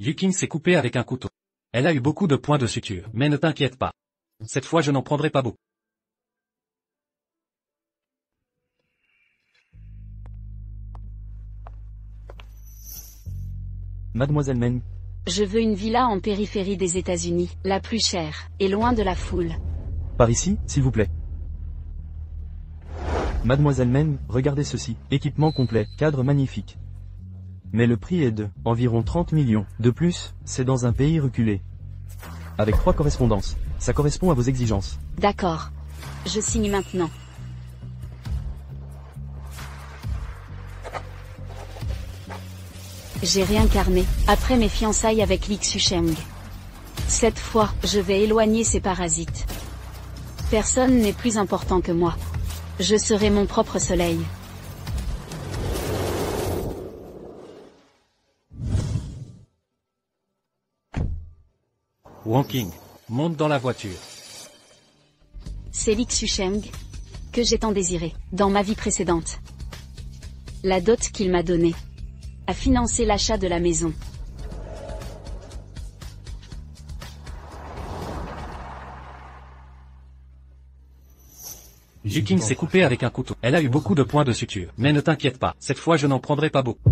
Yuking s'est coupé avec un couteau. Elle a eu beaucoup de points de suture, mais ne t'inquiète pas. Cette fois je n'en prendrai pas beaucoup. Mademoiselle Meng. Je veux une villa en périphérie des États-Unis, la plus chère, et loin de la foule. Par ici, s'il vous plaît. Mademoiselle Meng, regardez ceci. Équipement complet, cadre magnifique. Mais le prix est de environ 30 millions. De plus, c'est dans un pays reculé. Avec 3 correspondances. Ça correspond à vos exigences. D'accord. Je signe maintenant. J'ai réincarné, après mes fiançailles avec Li Xusheng. Cette fois, je vais éloigner ces parasites. Personne n'est plus important que moi. Je serai mon propre soleil. Wonking, monte dans la voiture. C'est Li Xusheng que j'ai tant désiré, dans ma vie précédente. La dot qu'il m'a donnée a financé l'achat de la maison. Yuking s'est coupé avec un couteau. Elle a eu beaucoup de points de suture, mais ne t'inquiète pas, cette fois je n'en prendrai pas beaucoup.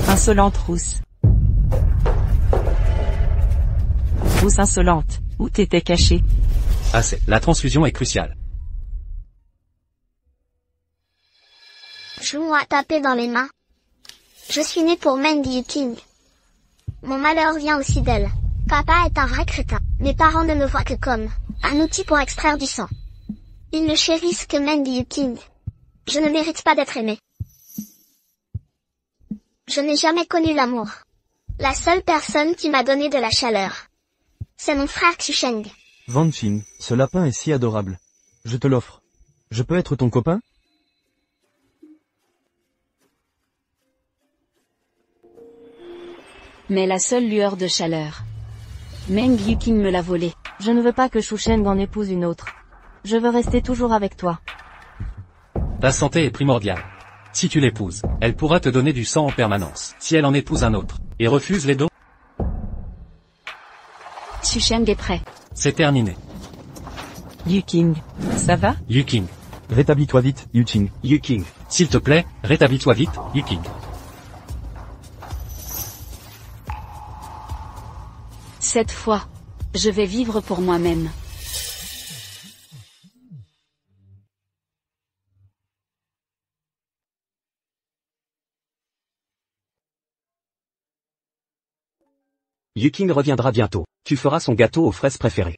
Insolente rousse. Rousse insolente, où t'étais cachée? Assez, la transfusion est cruciale. Jouons à taper dans les mains. Je suis né pour Meng Yuking. Mon malheur vient aussi d'elle. Papa est un vrai crétin. Mes parents ne me voient que comme un outil pour extraire du sang. Ils ne chérissent que Meng Yuking. Je ne mérite pas d'être aimé. Je n'ai jamais connu l'amour. La seule personne qui m'a donné de la chaleur, c'est mon frère Xusheng. Van Qing, ce lapin est si adorable. Je te l'offre. Je peux être ton copain? Mais la seule lueur de chaleur, Meng Yuking me l'a volée. Je ne veux pas que Xusheng en épouse une autre. Je veux rester toujours avec toi. Ta santé est primordiale. Si tu l'épouses, elle pourra te donner du sang en permanence. Si elle en épouse un autre, et refuse les dons, Xusheng est prêt. c'est terminé. Yuking, ça va? Yuking. Rétablis-toi vite, Yuqing. Yuking. S'il te plaît, rétablis-toi vite, Yuking. Cette fois, je vais vivre pour moi-même. Yuking reviendra bientôt. Tu feras son gâteau aux fraises préféré.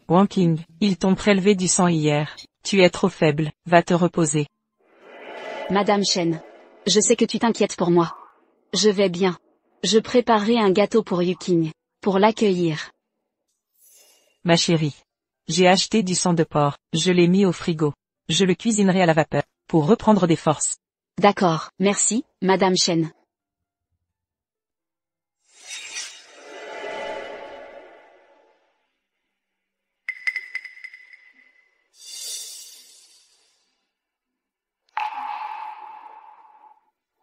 Wonking, ils t'ont prélevé du sang hier. Tu es trop faible, va te reposer. Madame Chen, je sais que tu t'inquiètes pour moi. Je vais bien. Je préparerai un gâteau pour Yuking, pour l'accueillir. Ma chérie. J'ai acheté du sang de porc, je l'ai mis au frigo. Je le cuisinerai à la vapeur, pour reprendre des forces. D'accord, merci, Madame Chen.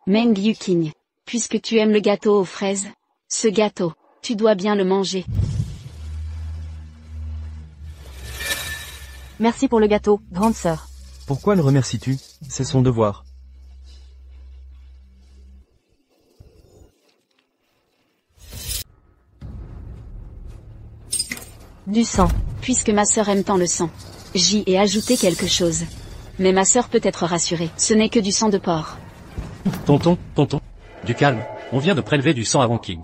Meng Yuking, puisque tu aimes le gâteau aux fraises, ce gâteau, tu dois bien le manger. Merci pour le gâteau, grande sœur. Pourquoi le remercies-tu? C'est son devoir. Du sang. Puisque ma sœur aime tant le sang, j'y ai ajouté quelque chose. Mais ma sœur peut être rassurée, ce n'est que du sang de porc. Tonton, du calme, on vient de prélever du sang à Wonking.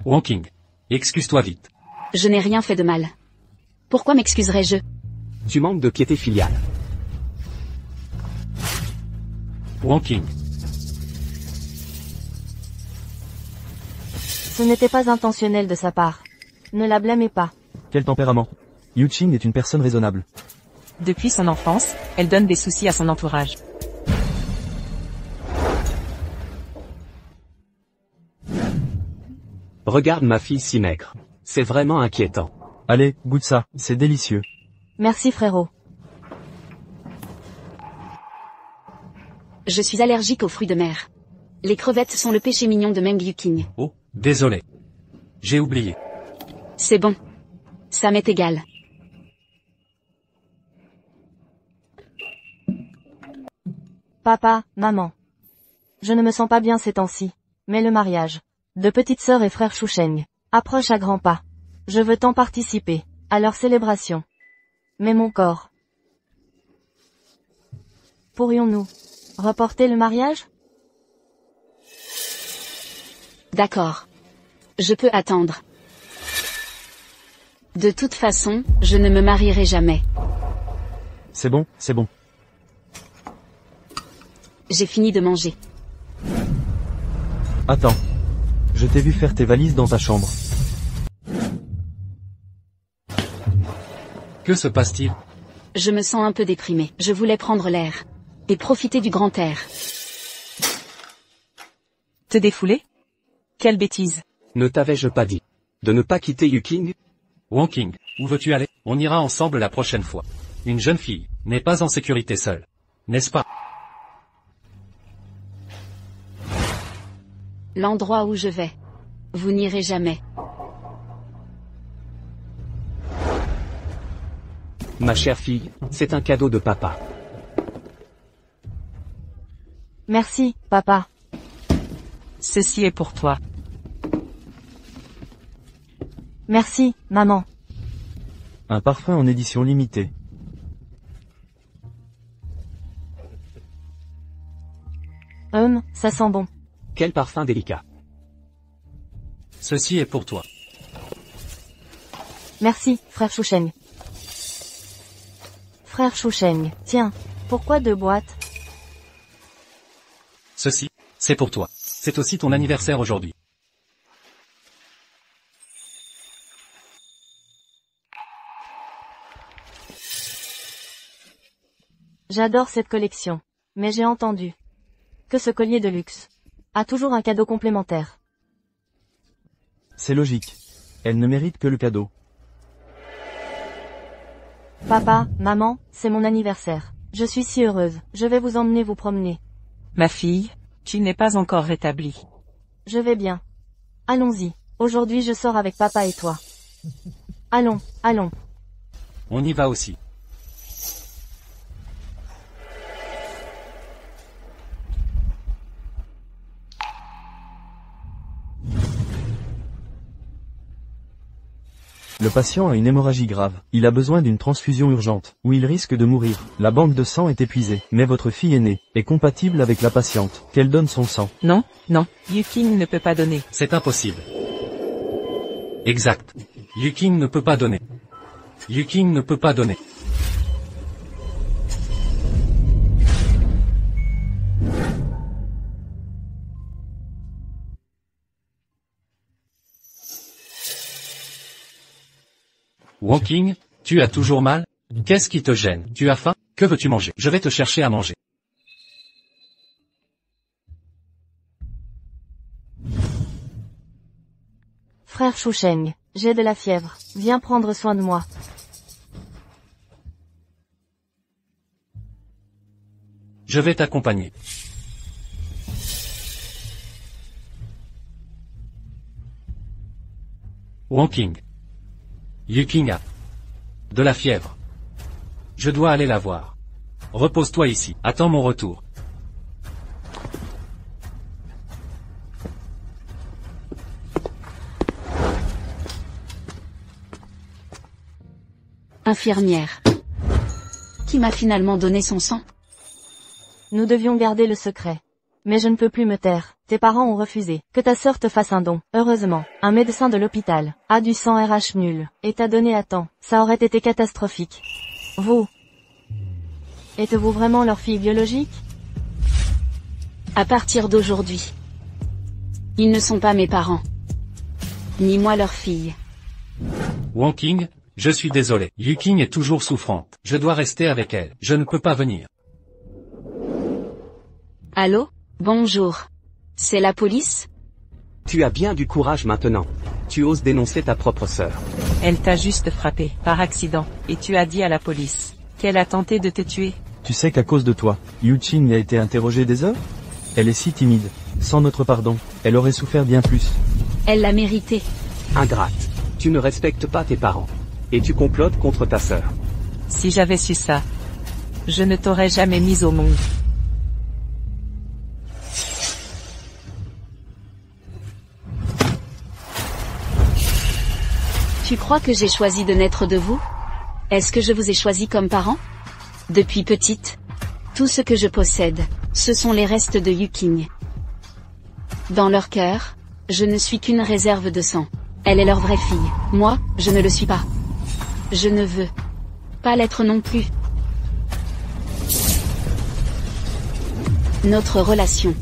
Wonking, excuse-toi vite. Je n'ai rien fait de mal. Pourquoi m'excuserais-je? Tu manques de piété filiale. Wonking, Ce n'était pas intentionnel de sa part. Ne la blâmez pas. Quel tempérament. Yuqing est une personne raisonnable. Depuis son enfance, elle donne des soucis à son entourage. Regarde ma fille si maigre. C'est vraiment inquiétant. Allez, goûte ça, c'est délicieux. Merci frérot. Je suis allergique aux fruits de mer. Les crevettes sont le péché mignon de Meng Yuking. Oh, désolé. J'ai oublié. C'est bon. Ça m'est égal. Papa, maman. Je ne me sens pas bien ces temps-ci. Mais le mariage de petite sœur et frère Shusheng approche à grands pas. Je veux tant participer à leur célébration. Mais mon corps. Pourrions-nous reporter le mariage? D'accord. Je peux attendre. De toute façon, je ne me marierai jamais. C'est bon, c'est bon. J'ai fini de manger. Attends. Je t'ai vu faire tes valises dans ta chambre. Que se passe-t-il? Je me sens un peu déprimé. Je voulais prendre l'air. Et profiter du grand air. Te défouler? Quelle bêtise. Ne t'avais-je pas dit de ne pas quitter Yuking? Wonking, où veux-tu aller? On ira ensemble la prochaine fois. Une jeune fille n'est pas en sécurité seule. N'est-ce pas? L'endroit où je vais. Vous n'irez jamais. Ma chère fille, c'est un cadeau de papa. Merci, papa. Ceci est pour toi. Merci, maman. Un parfum en édition limitée. Ça sent bon. Quel parfum délicat. Ceci est pour toi. Merci, frère Shusheng. Frère Shusheng, tiens, pourquoi 2 boîtes? Ceci, c'est pour toi. C'est aussi ton anniversaire aujourd'hui. J'adore cette collection. Mais j'ai entendu que ce collier de luxe a toujours un cadeau complémentaire. C'est logique. Elle ne mérite que le cadeau. Papa, maman, c'est mon anniversaire. Je suis si heureuse. Je vais vous emmener vous promener. Ma fille, tu n'es pas encore rétablie. Je vais bien. Allons-y. Aujourd'hui je sors avec papa et toi. Allons, allons. On y va aussi. Le patient a une hémorragie grave. Il a besoin d'une transfusion urgente, ou il risque de mourir. La banque de sang est épuisée, mais votre fille aînée est compatible avec la patiente. Qu'elle donne son sang. Non, non, Yuking ne peut pas donner. C'est impossible. Exact. Yuking ne peut pas donner. Yuking ne peut pas donner. Wonking, tu as toujours mal? Qu'est-ce qui te gêne? Tu as faim? Que veux-tu manger? Je vais te chercher à manger. Frère Shusheng, j'ai de la fièvre. Viens prendre soin de moi. Je vais t'accompagner. Wonking. Yuking a de la fièvre. Je dois aller la voir. Repose-toi ici. Attends mon retour. Infirmière. Qui m'a finalement donné son sang? Nous devions garder le secret. Mais je ne peux plus me taire. Tes parents ont refusé que ta sœur te fasse un don. Heureusement, un médecin de l'hôpital a du sang RH nul et t'a donné à temps. Ça aurait été catastrophique. Vous. Êtes-vous vraiment leur fille biologique? À partir d'aujourd'hui. Ils ne sont pas mes parents. Ni moi leur fille. Wonking, je suis désolé. Yuking est toujours souffrante. Je dois rester avec elle. Je ne peux pas venir. Allô? Bonjour. C'est la police? Tu as bien du courage maintenant. Tu oses dénoncer ta propre sœur. Elle t'a juste frappé, par accident, et tu as dit à la police qu'elle a tenté de te tuer. Tu sais qu'à cause de toi, Yu-Ching a été interrogée des heures? Elle est si timide. Sans notre pardon, elle aurait souffert bien plus. Elle l'a mérité. Ingrate. Tu ne respectes pas tes parents. Et tu complotes contre ta sœur. Si j'avais su ça, je ne t'aurais jamais mise au monde. Tu crois que j'ai choisi de naître de vous? Est-ce que je vous ai choisi comme parent? Depuis petite, tout ce que je possède, ce sont les restes de Yu-King. Dans leur cœur, je ne suis qu'une réserve de sang. Elle est leur vraie fille. Moi, je ne le suis pas. Je ne veux pas l'être non plus. Notre relation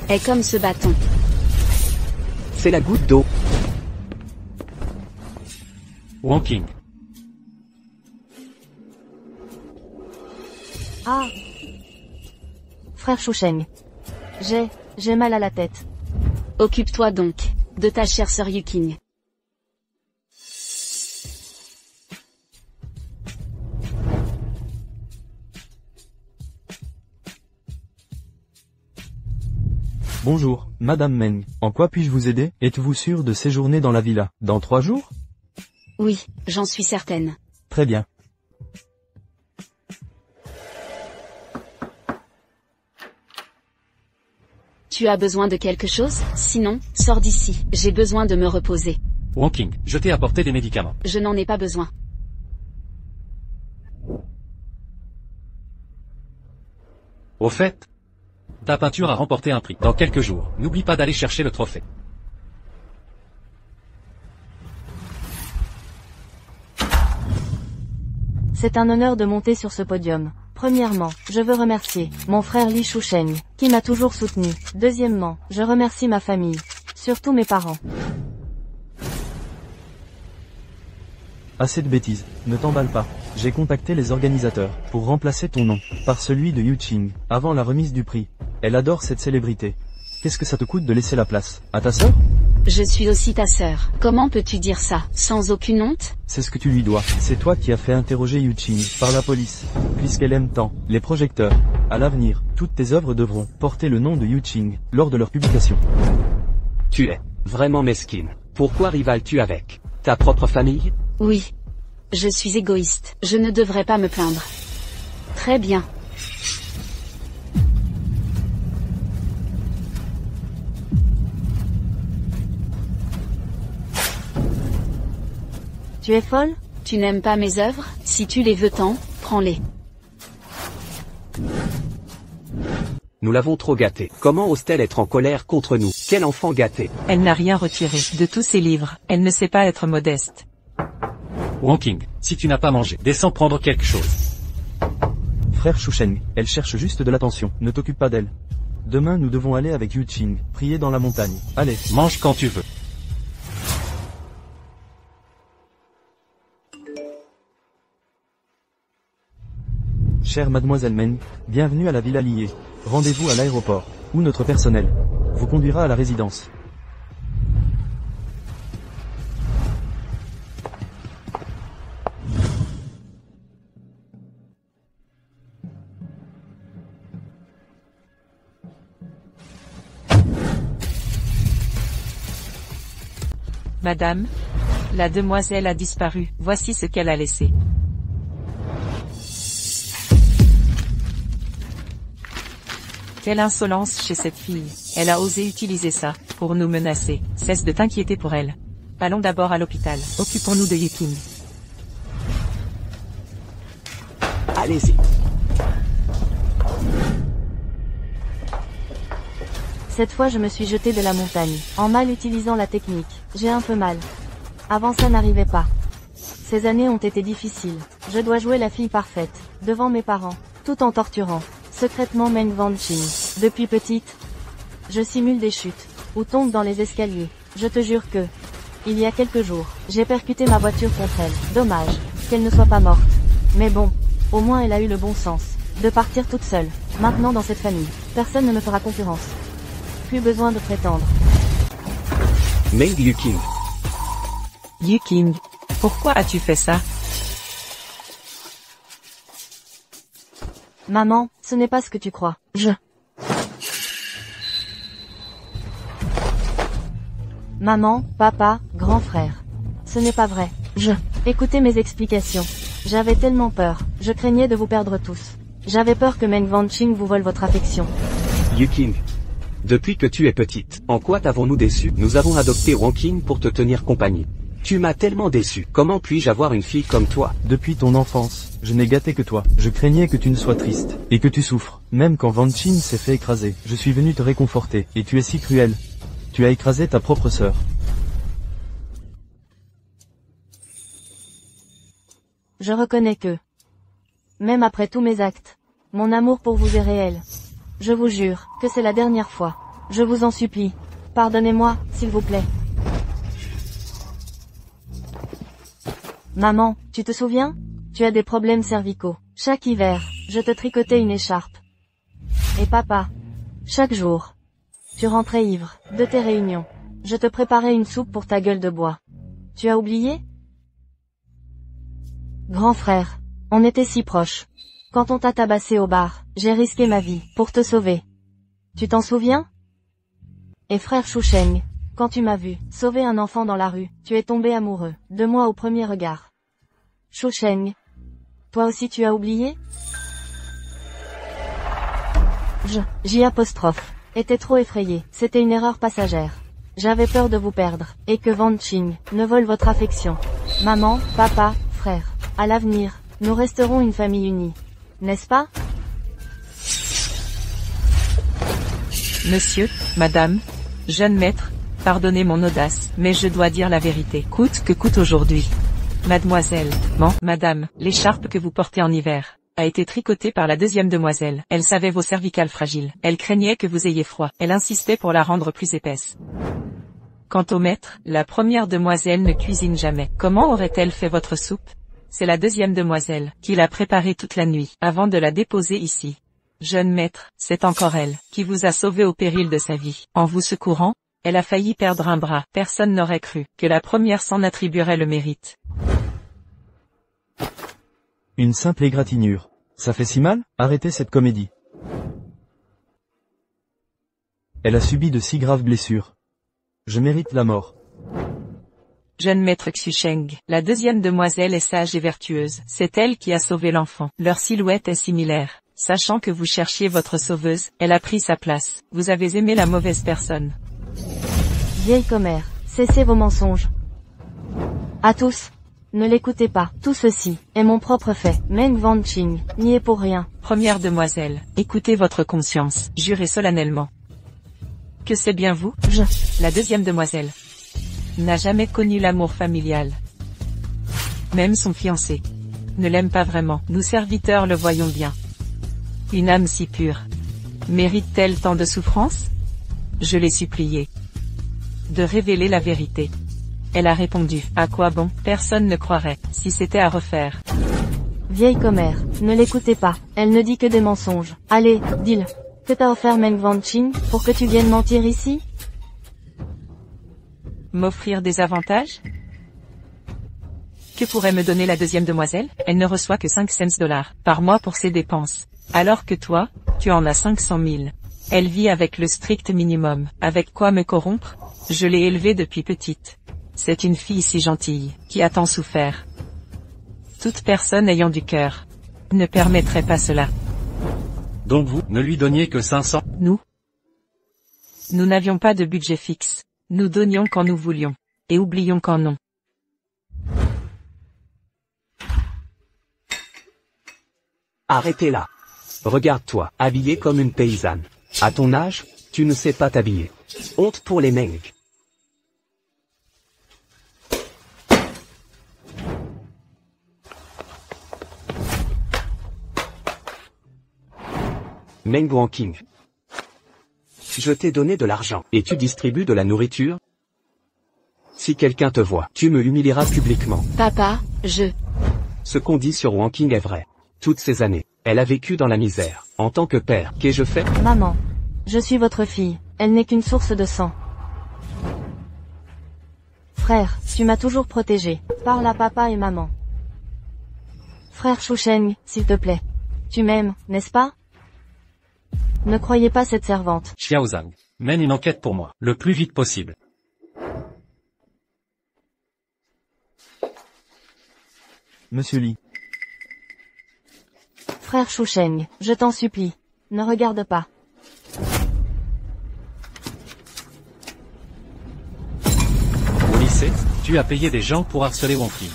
est comme ce bâton. C'est la goutte d'eau. Wonking. Ah. Frère Shusheng. J'ai mal à la tête. Occupe-toi donc de ta chère sœur Yu-King. Bonjour, Madame Meng. En quoi puis-je vous aider? Êtes-vous sûr de séjourner dans la villa dans 3 jours? Oui, j'en suis certaine. Très bien. Tu as besoin de quelque chose? Sinon, sors d'ici. J'ai besoin de me reposer. Wonking, je t'ai apporté des médicaments. Je n'en ai pas besoin. Au fait, ta peinture a remporté un prix. Dans quelques jours, n'oublie pas d'aller chercher le trophée. C'est un honneur de monter sur ce podium. Premièrement, je veux remercier mon frère Li Shusheng, qui m'a toujours soutenu. Deuxièmement, je remercie ma famille, surtout mes parents. Assez de bêtises, ne t'emballe pas. J'ai contacté les organisateurs pour remplacer ton nom par celui de Yu-Ching avant la remise du prix. Elle adore cette célébrité. Qu'est-ce que ça te coûte de laisser la place à ta sœur? Je suis aussi ta sœur. Comment peux-tu dire ça, sans aucune honte? C'est ce que tu lui dois. C'est toi qui as fait interroger Yu-Ching par la police, puisqu'elle aime tant les projecteurs. À l'avenir, toutes tes œuvres devront porter le nom de Yu-Ching lors de leur publication. Tu es vraiment mesquine. Pourquoi rivales-tu avec ta propre famille? Oui. Je suis égoïste. Je ne devrais pas me plaindre. Très bien. Tu es folle? Tu n'aimes pas mes œuvres? Si tu les veux tant, prends-les. Nous l'avons trop gâtée. Comment ose-t-elle être en colère contre nous? Quel enfant gâté! Elle n'a rien retiré de tous ses livres. Elle ne sait pas être modeste. Wonking, si tu n'as pas mangé, descends prendre quelque chose. Frère Shusheng, elle cherche juste de l'attention, ne t'occupe pas d'elle. Demain nous devons aller avec Yu-Ching, prier dans la montagne. Allez. Mange quand tu veux. Chère Mademoiselle Meng, bienvenue à la Villa Lié. Rendez-vous à l'aéroport, où notre personnel vous conduira à la résidence. Madame, la demoiselle a disparu. Voici ce qu'elle a laissé. Quelle insolence chez cette fille. Elle a osé utiliser ça pour nous menacer. Cesse de t'inquiéter pour elle. Allons d'abord à l'hôpital. Occupons-nous de Yu-King. Allez-y. Cette fois je me suis jetée de la montagne, en mal utilisant la technique. J'ai un peu mal. Avant ça n'arrivait pas. Ces années ont été difficiles. Je dois jouer la fille parfaite, devant mes parents, tout en torturant secrètement Meng Wanqing. Depuis petite, je simule des chutes, ou tombe dans les escaliers. Je te jure que, il y a quelques jours, j'ai percuté ma voiture contre elle. Dommage, qu'elle ne soit pas morte. Mais bon, au moins elle a eu le bon sens, de partir toute seule. Maintenant dans cette famille, personne ne me fera concurrence. Plus besoin de prétendre. Meng Yuking. Yuking, pourquoi as-tu fait ça? Maman, ce n'est pas ce que tu crois. Maman, papa, grand frère. Ce n'est pas vrai. Écoutez mes explications. J'avais tellement peur. Je craignais de vous perdre tous. J'avais peur que Meng Wanqing vous vole votre affection. Yuking. Depuis que tu es petite, en quoi t'avons-nous déçu? Nous avons adopté Wanqing pour te tenir compagnie. Tu m'as tellement déçu. Comment puis-je avoir une fille comme toi? Depuis ton enfance, je n'ai gâté que toi. Je craignais que tu ne sois triste, et que tu souffres. Même quand Wanqing s'est fait écraser, je suis venu te réconforter, et tu es si cruel. Tu as écrasé ta propre sœur. Je reconnais que, même après tous mes actes, mon amour pour vous est réel. Je vous jure que c'est la dernière fois. Je vous en supplie. Pardonnez-moi, s'il vous plaît. Maman, tu te souviens? Tu as des problèmes cervicaux. Chaque hiver, je te tricotais une écharpe. Et papa, chaque jour, tu rentrais ivre de tes réunions. Je te préparais une soupe pour ta gueule de bois. Tu as oublié? Grand frère, on était si proches. Quand on t'a tabassé au bar, j'ai risqué ma vie pour te sauver. Tu t'en souviens? Et frère Shusheng, quand tu m'as vu sauver un enfant dans la rue, tu es tombé amoureux de moi au premier regard. Shusheng, toi aussi tu as oublié? J', était trop effrayé, c'était une erreur passagère. J'avais peur de vous perdre, et que Wanqing ne vole votre affection. Maman, papa, frère, à l'avenir, nous resterons une famille unie. N'est-ce pas? Monsieur, madame, jeune maître, pardonnez mon audace, mais je dois dire la vérité, coûte que coûte aujourd'hui. Mademoiselle, madame, l'écharpe que vous portez en hiver a été tricotée par la deuxième demoiselle. Elle savait vos cervicales fragiles. Elle craignait que vous ayez froid. Elle insistait pour la rendre plus épaisse. Quant au maître, la première demoiselle ne cuisine jamais. Comment aurait-elle fait votre soupe? C'est la deuxième demoiselle qui l'a préparée toute la nuit avant de la déposer ici. Jeune maître, c'est encore elle qui vous a sauvé au péril de sa vie. En vous secourant, elle a failli perdre un bras. Personne n'aurait cru que la première s'en attribuerait le mérite. Une simple égratignure. Ça fait si mal? Arrêtez cette comédie. Elle a subi de si graves blessures. Je mérite la mort. Jeune maître Xusheng, la deuxième demoiselle est sage et vertueuse. C'est elle qui a sauvé l'enfant. Leur silhouette est similaire. Sachant que vous cherchiez votre sauveuse, elle a pris sa place. Vous avez aimé la mauvaise personne. Vieille commère, cessez vos mensonges. À tous, ne l'écoutez pas. Tout ceci est mon propre fait. Meng Wanqing n'y est pour rien. Première demoiselle, écoutez votre conscience. Jurez solennellement que c'est bien vous. La deuxième demoiselle n'a jamais connu l'amour familial. Même son fiancé ne l'aime pas vraiment. Nous serviteurs le voyons bien. Une âme si pure mérite-t-elle tant de souffrance? Je l'ai supplié de révéler la vérité. Elle a répondu, à quoi bon? Personne ne croirait, si c'était à refaire. Vieille commère, ne l'écoutez pas, elle ne dit que des mensonges. Allez, dis-le. Que t'a offert Meng Wanqing, pour que tu viennes mentir ici? M'offrir des avantages? Que pourrait me donner la deuxième demoiselle? Elle ne reçoit que 5 cents $ par mois pour ses dépenses. Alors que toi, tu en as 500 000. Elle vit avec le strict minimum. Avec quoi me corrompre? Je l'ai élevée depuis petite. C'est une fille si gentille, qui a tant souffert. Toute personne ayant du cœur ne permettrait pas cela. Donc vous, ne lui donniez que 500? Nous n'avions pas de budget fixe. Nous donnions quand nous voulions. Et oublions quand non. Arrêtez-la. Regarde-toi, habillée comme une paysanne. À ton âge, tu ne sais pas t'habiller. Honte pour les Meng. Meng Wanqing. Je t'ai donné de l'argent, et tu distribues de la nourriture? Si quelqu'un te voit, tu me humilieras publiquement. Papa, Ce qu'on dit sur Wanqing est vrai. Toutes ces années, elle a vécu dans la misère. En tant que père, qu'ai-je fait? Maman, je suis votre fille, elle n'est qu'une source de sang. Frère, tu m'as toujours protégé. Parle à papa et maman. Frère Shusheng, s'il te plaît. Tu m'aimes, n'est-ce pas? Ne croyez pas cette servante. Xiaozhang, mène une enquête pour moi, le plus vite possible. Monsieur Li. Frère Shusheng, je t'en supplie. Ne regarde pas. Au lycée, tu as payé des gens pour harceler Wonking.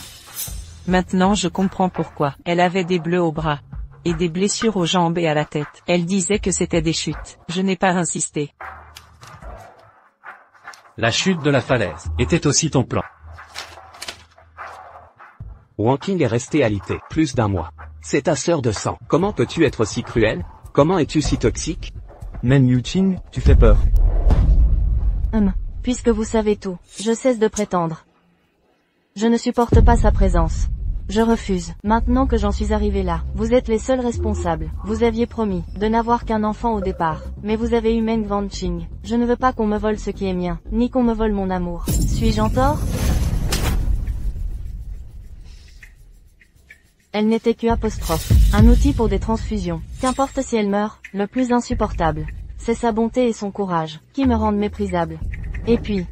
Maintenant je comprends pourquoi. Elle avait des bleus aux bras. Et des blessures aux jambes et à la tête. Elle disait que c'était des chutes. Je n'ai pas insisté. La chute de la falaise était aussi ton plan. Wonking est resté alité plus d'1 mois. C'est ta sœur de sang. Comment peux-tu être si cruel? Comment es-tu si toxique? Men Yuqing, tu fais peur. Puisque vous savez tout, je cesse de prétendre. Je ne supporte pas sa présence. Je refuse. Maintenant que j'en suis arrivé là, vous êtes les seuls responsables. Vous aviez promis de n'avoir qu'un enfant au départ. Mais vous avez eu Meng Wanqing. Je ne veux pas qu'on me vole ce qui est mien, ni qu'on me vole mon amour. Suis-je en tort? Elle n'était que apostrophe. Un outil pour des transfusions. Qu'importe si elle meurt, le plus insupportable. C'est sa bonté et son courage, qui me rendent méprisable. Et puis...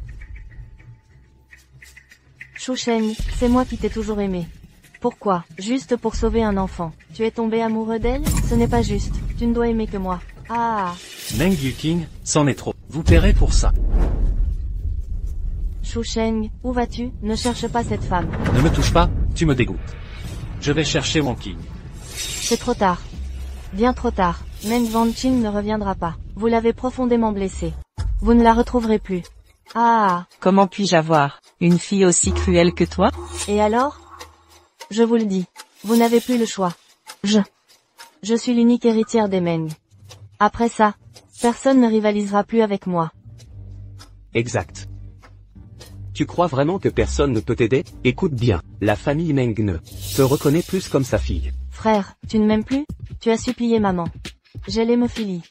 Shusheng, c'est moi qui t'ai toujours aimé. Pourquoi? Juste pour sauver un enfant. Tu es tombé amoureux d'elle? Ce n'est pas juste. Tu ne dois aimer que moi. Ah. Meng Yuqing, c'en est trop. Vous paierez pour ça. Shusheng, où vas-tu? Ne cherche pas cette femme. Ne me touche pas, tu me dégoûtes. Je vais chercher Wonking. C'est trop tard. Bien trop tard. Meng Wanqing ne reviendra pas. Vous l'avez profondément blessée. Vous ne la retrouverez plus. Ah. Comment puis-je avoir une fille aussi cruelle que toi? Et alors? Je vous le dis. Vous n'avez plus le choix. Je suis l'unique héritière des Meng. Après ça, personne ne rivalisera plus avec moi. Exact. Tu crois vraiment que personne ne peut t'aider? Écoute bien, la famille Meng ne te reconnaît plus comme sa fille. Frère, tu ne m'aimes plus? Tu as supplié maman. J'ai l'hémophilie.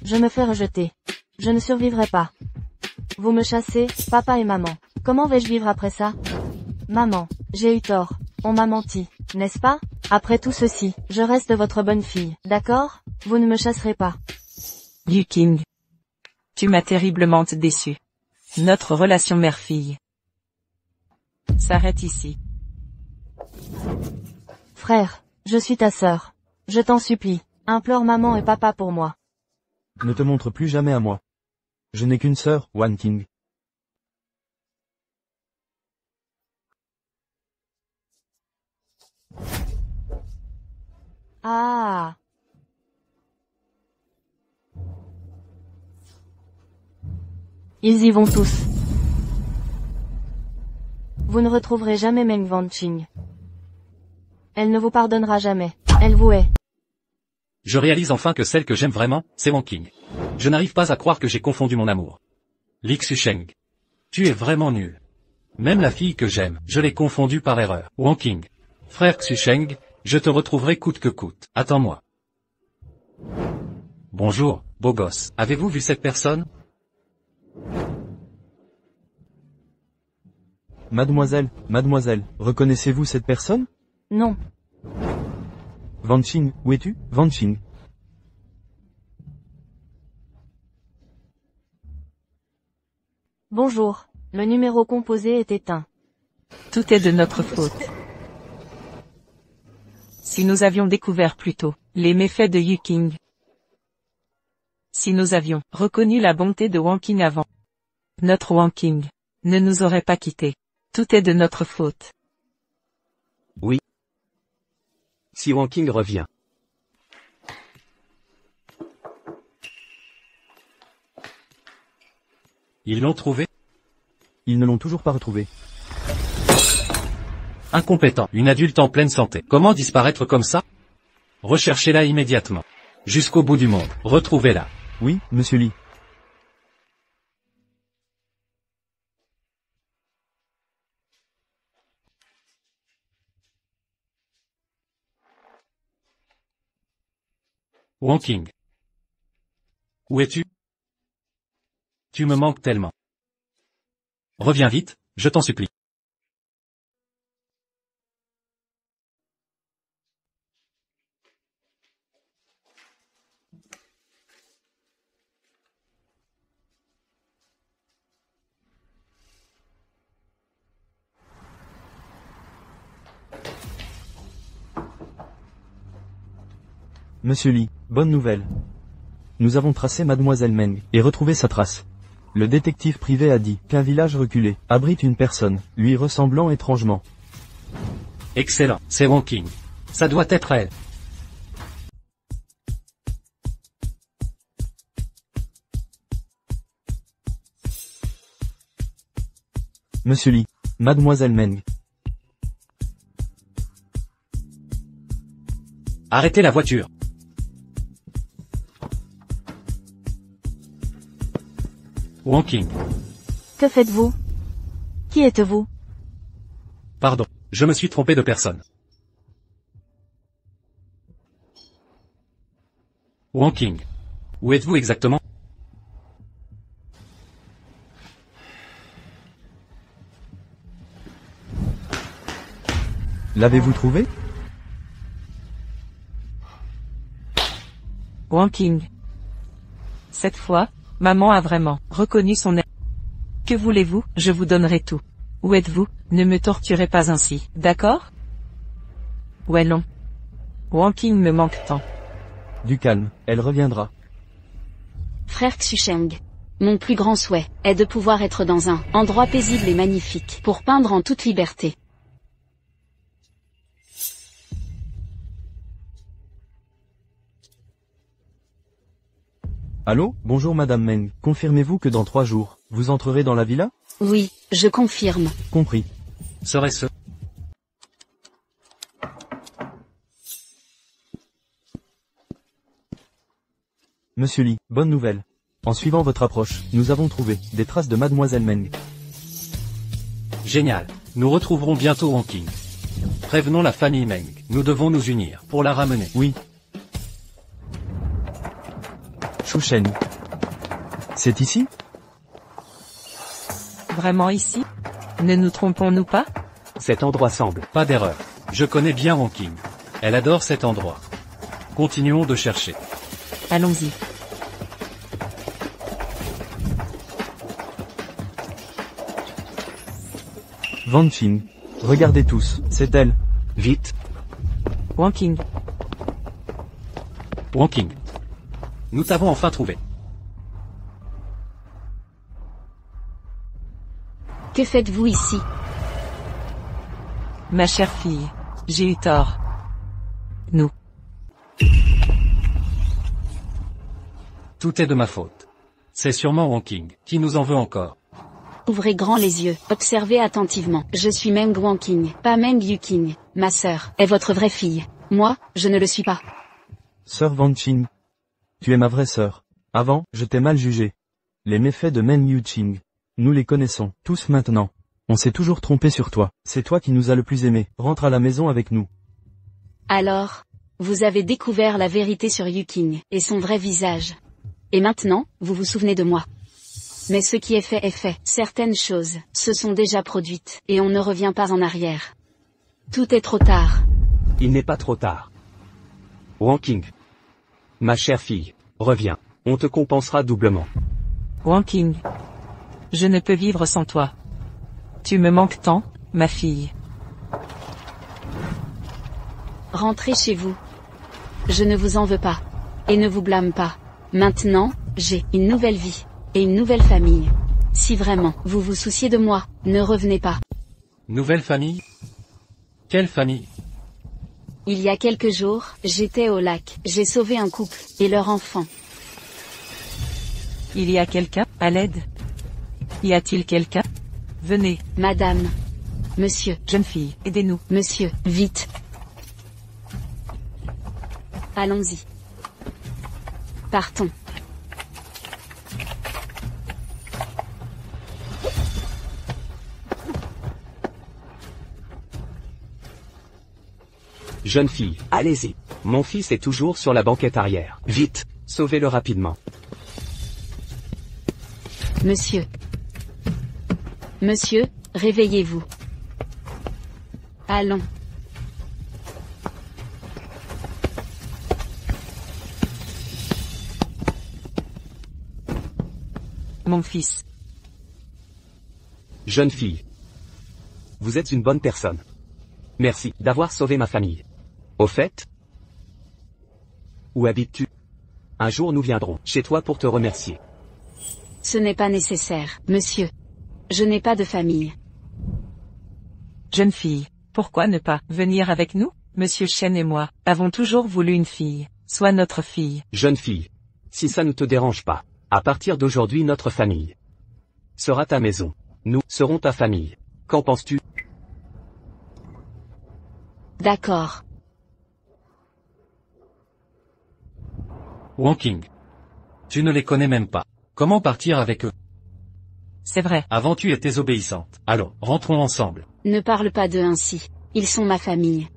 Je me fais rejeter. Je ne survivrai pas. Vous me chassez, papa et maman. Comment vais-je vivre après ça? Maman, j'ai eu tort. On m'a menti, n'est-ce pas? Après tout ceci, je reste votre bonne fille, d'accord? Vous ne me chasserez pas. Yuqing. Tu m'as terriblement déçu. Notre relation mère-fille s'arrête ici. Frère, je suis ta sœur. Je t'en supplie, implore maman et papa pour moi. Ne te montre plus jamais à moi. Je n'ai qu'une sœur, Wanqing. Ah. Ils y vont tous. Vous ne retrouverez jamais Meng Wanqing. Elle ne vous pardonnera jamais. Elle vous hait. Je réalise enfin que celle que j'aime vraiment, c'est Wonking. Je n'arrive pas à croire que j'ai confondu mon amour. Li Xusheng. Tu es vraiment nul. Même la fille que j'aime, je l'ai confondue par erreur. Wonking. Frère Xusheng, je te retrouverai coûte que coûte. Attends-moi. Bonjour, beau gosse. Avez-vous vu cette personne? Mademoiselle, reconnaissez-vous cette personne? Non. Wanqing, où es-tu? Wanqing. Bonjour. Le numéro composé est éteint. Tout est de notre faute. Si nous avions découvert plus tôt les méfaits de Yuqing. Si nous avions reconnu la bonté de Wanqing avant. Notre Wanqing ne nous aurait pas quittés. Tout est de notre faute. Oui. Si Wonking revient. Ils l'ont trouvé? Ils ne l'ont toujours pas retrouvé. Incompétent, une adulte en pleine santé. Comment disparaître comme ça? Recherchez-la immédiatement. Jusqu'au bout du monde. Retrouvez-la. Oui, monsieur Li. Wonking. Où es-tu? Tu me manques tellement. Reviens vite, Je t'en supplie. Monsieur Lee, bonne nouvelle. Nous avons tracé Mademoiselle Meng, et retrouvé sa trace. Le détective privé a dit qu'un village reculé abrite une personne, lui ressemblant étrangement. Excellent, c'est Wong King. Ça doit être elle. Monsieur Lee, Mademoiselle Meng. Arrêtez la voiture. Wong King. Que faites-vous? Qui êtes-vous? Pardon, je me suis trompé de personne. Wong King. Où êtes-vous exactement? L'avez-vous trouvé? Wong King. Cette fois, maman a vraiment reconnu son aide. Que voulez-vous? Je vous donnerai tout. Où êtes-vous? Ne me torturez pas ainsi, d'accord? Ouais non. Wong King me manque tant. Du calme, elle reviendra. Frère Xusheng. Mon plus grand souhait est de pouvoir être dans un endroit paisible et magnifique pour peindre en toute liberté. Allô, bonjour Madame Meng, confirmez-vous que dans 3 jours, vous entrerez dans la villa? Oui, je confirme. Compris. Serait-ce? Monsieur Lee, bonne nouvelle. En suivant votre approche, nous avons trouvé des traces de Mademoiselle Meng. Génial. Nous retrouverons bientôt Wong King. Prévenons la famille Meng. Nous devons nous unir pour la ramener. Oui. Xusheng. C'est ici? Vraiment ici? Ne nous trompons-nous pas? Cet endroit semble. Pas d'erreur. Je connais bien Wong King. Elle adore cet endroit. Continuons de chercher. Allons-y. Wang Qing. Regardez tous, c'est elle. Vite. Wong King. Wong King. Nous t'avons enfin trouvé. Que faites-vous ici? Ma chère fille. J'ai eu tort. Nous. Tout est de ma faute. C'est sûrement Wong King qui nous en veut encore. Ouvrez grand les yeux, observez attentivement. Je suis Meng Wong King, pas Meng Yu King. Ma sœur est votre vraie fille. Moi, je ne le suis pas. Sœur Wang Qing. Tu es ma vraie sœur. Avant, je t'ai mal jugé. Les méfaits de Meng Yu Qing. Nous les connaissons, tous maintenant. On s'est toujours trompé sur toi. C'est toi qui nous as le plus aimés. Rentre à la maison avec nous. Alors, vous avez découvert la vérité sur Yu King et son vrai visage. Et maintenant, vous vous souvenez de moi. Mais ce qui est fait est fait. Certaines choses se sont déjà produites, et on ne revient pas en arrière. Tout est trop tard. Il n'est pas trop tard. Wong King. Ma chère fille, reviens. On te compensera doublement. Wong King. Je ne peux vivre sans toi. Tu me manques tant, ma fille. Rentrez chez vous. Je ne vous en veux pas. Et ne vous blâme pas. Maintenant, j'ai une nouvelle vie. Et une nouvelle famille. Si vraiment, vous vous souciez de moi, ne revenez pas. Nouvelle famille? Quelle famille? Il y a quelques jours, j'étais au lac. J'ai sauvé un couple, et leur enfant. Il y a quelqu'un, à l'aide? Y a-t-il quelqu'un? Venez, Madame. Monsieur. jeune fille, aidez-nous. Monsieur, vite. Allons-y. Partons. Jeune fille, allez-y. Mon fils est toujours sur la banquette arrière. Vite, sauvez-le rapidement. Monsieur. Monsieur, Réveillez-vous. Allons. Mon fils. Jeune fille. Vous êtes une bonne personne. Merci d'avoir sauvé ma famille. Au fait, où habites-tu? Un jour nous viendrons chez toi pour te remercier. Ce n'est pas nécessaire, monsieur. Je n'ai pas de famille. Jeune fille, pourquoi ne pas venir avec nous? Monsieur Chen et moi avons toujours voulu une fille. Sois notre fille. Jeune fille, si ça ne te dérange pas, à partir d'aujourd'hui notre famille sera ta maison. Nous serons ta famille. Qu'en penses-tu? D'accord. Wanking. Tu ne les connais même pas. Comment partir avec eux? C'est vrai. Avant tu étais obéissante. Allons, rentrons ensemble. Ne parle pas d'eux ainsi. Ils sont ma famille.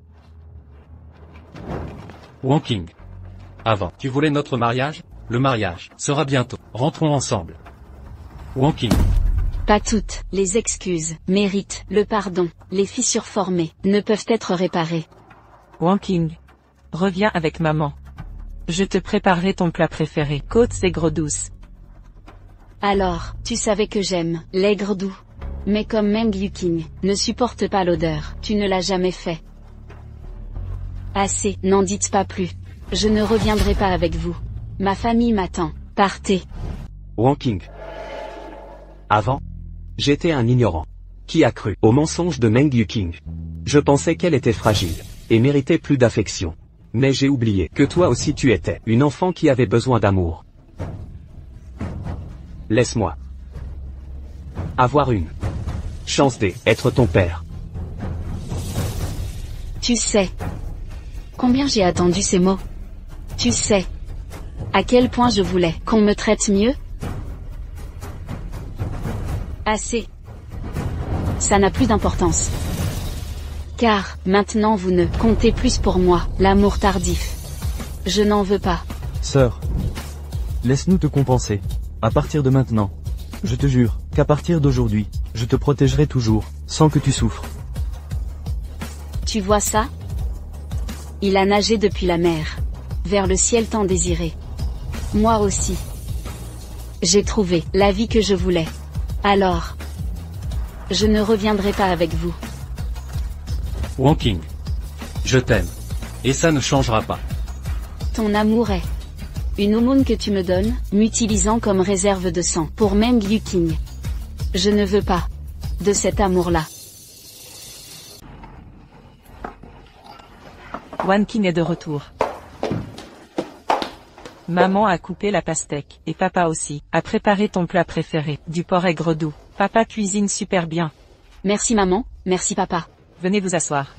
Wanking. Avant, tu voulais notre mariage? Le mariage sera bientôt. Rentrons ensemble. Wanking. Pas toutes. Les excuses, méritent, le pardon, les fissures formées, ne peuvent être réparées. Wanking. Reviens avec maman. Je te préparerai ton plat préféré. Côtes aigres douces. Alors, tu savais que j'aime l'aigre doux. Mais comme Meng Yuqing ne supporte pas l'odeur, tu ne l'as jamais fait. Assez, n'en dites pas plus. Je ne reviendrai pas avec vous. Ma famille m'attend. Partez. Wanking. Avant, j'étais un ignorant qui a cru au mensonge de Meng Yuqing. Je pensais qu'elle était fragile et méritait plus d'affection. Mais j'ai oublié que toi aussi tu étais une enfant qui avait besoin d'amour. Laisse-moi avoir une chance d'être ton père. Tu sais combien j'ai attendu ces mots. Tu sais à quel point je voulais qu'on me traite mieux. Assez. Ça n'a plus d'importance. Car, maintenant vous ne comptez plus pour moi, l'amour tardif. Je n'en veux pas. Sœur. Laisse-nous te compenser. À partir de maintenant. Je te jure, qu'à partir d'aujourd'hui, je te protégerai toujours, sans que tu souffres. Tu vois ça? Il a nagé depuis la mer. Vers le ciel tant désiré. Moi aussi. J'ai trouvé la vie que je voulais. Alors, je ne reviendrai pas avec vous. Wanking. Je t'aime. Et ça ne changera pas. Ton amour est une aumône que tu me donnes, m'utilisant comme réserve de sang pour Meng Yuqing. Je ne veux pas de cet amour-là. Wanking est de retour. Maman a coupé la pastèque, et papa aussi, a préparé ton plat préféré, du porc aigre doux. Papa cuisine super bien. Merci maman, merci papa. Venez vous asseoir.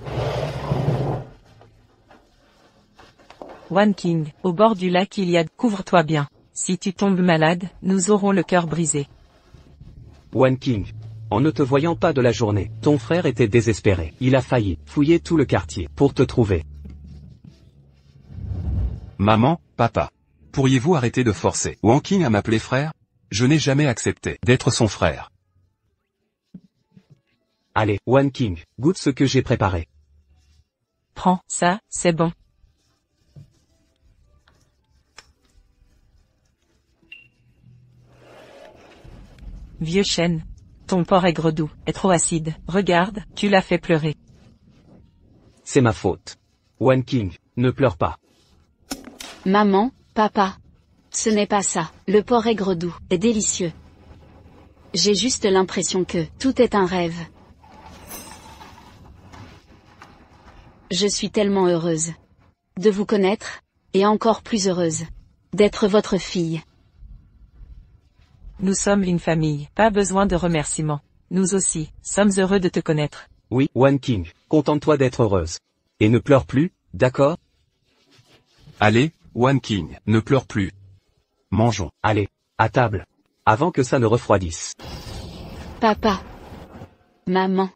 Wanking, au bord du lac il y a... Couvre-toi bien. Si tu tombes malade, nous aurons le cœur brisé. Wanking. En ne te voyant pas de la journée, ton frère était désespéré. Il a failli fouiller tout le quartier pour te trouver. Maman, papa. Pourriez-vous arrêter de forcer Wanking à m'appeler frère? Je n'ai jamais accepté d'être son frère. Allez, Wanking, goûte ce que j'ai préparé. Prends, ça, c'est bon. Vieux chêne. Ton porc aigre doux est trop acide. Regarde, tu l'as fait pleurer. C'est ma faute. Wanking, ne pleure pas. Maman, papa. Ce n'est pas ça. Le porc aigre doux est délicieux. J'ai juste l'impression que tout est un rêve. Je suis tellement heureuse de vous connaître, et encore plus heureuse d'être votre fille. Nous sommes une famille, pas besoin de remerciements. Nous aussi, sommes heureux de te connaître. Oui, Wanking, contente-toi d'être heureuse. Et ne pleure plus, d'accord? Allez, Wanking, ne pleure plus. Mangeons. Allez, à table. Avant que ça ne refroidisse. Papa. Maman.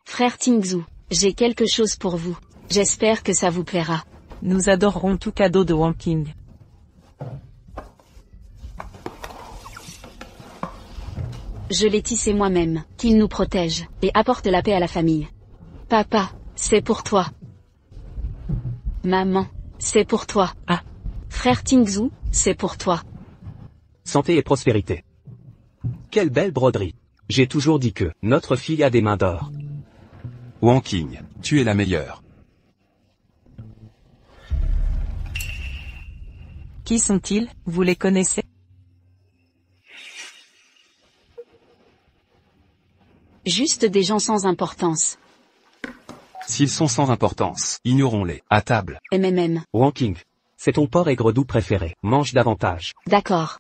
Frère Tingzhu, j'ai quelque chose pour vous. J'espère que ça vous plaira. Nous adorerons tout cadeau de Wanking. je l'ai tissé moi-même, qu'il nous protège, et apporte la paix à la famille. Papa, c'est pour toi. Maman, c'est pour toi. Ah. Frère Tingzhou, c'est pour toi. Santé et prospérité. Quelle belle broderie. J'ai toujours dit que notre fille a des mains d'or. Wang Qing, tu es la meilleure. Qui sont-ils, vous les connaissez? Juste des gens sans importance. S'ils sont sans importance, ignorons-les. À table. MMM. Wang Qing, c'est ton porc aigre doux préféré. Mange davantage. D'accord.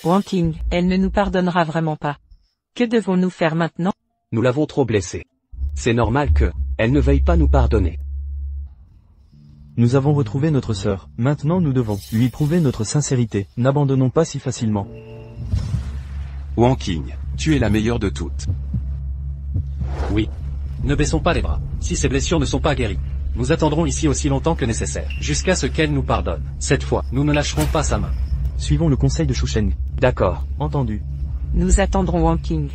Wang Qing, elle ne nous pardonnera vraiment pas. Que devons-nous faire maintenant? Nous l'avons trop blessée. C'est normal que elle ne veuille pas nous pardonner. Nous avons retrouvé notre sœur. Maintenant nous devons lui prouver notre sincérité. N'abandonnons pas si facilement. Wang Qing, tu es la meilleure de toutes. Oui. Ne baissons pas les bras. Si ces blessures ne sont pas guéries, nous attendrons ici aussi longtemps que nécessaire, jusqu'à ce qu'elle nous pardonne. Cette fois, nous ne lâcherons pas sa main. Suivons le conseil de Shu Sheng. D'accord. Entendu. Nous attendrons Wang Qing.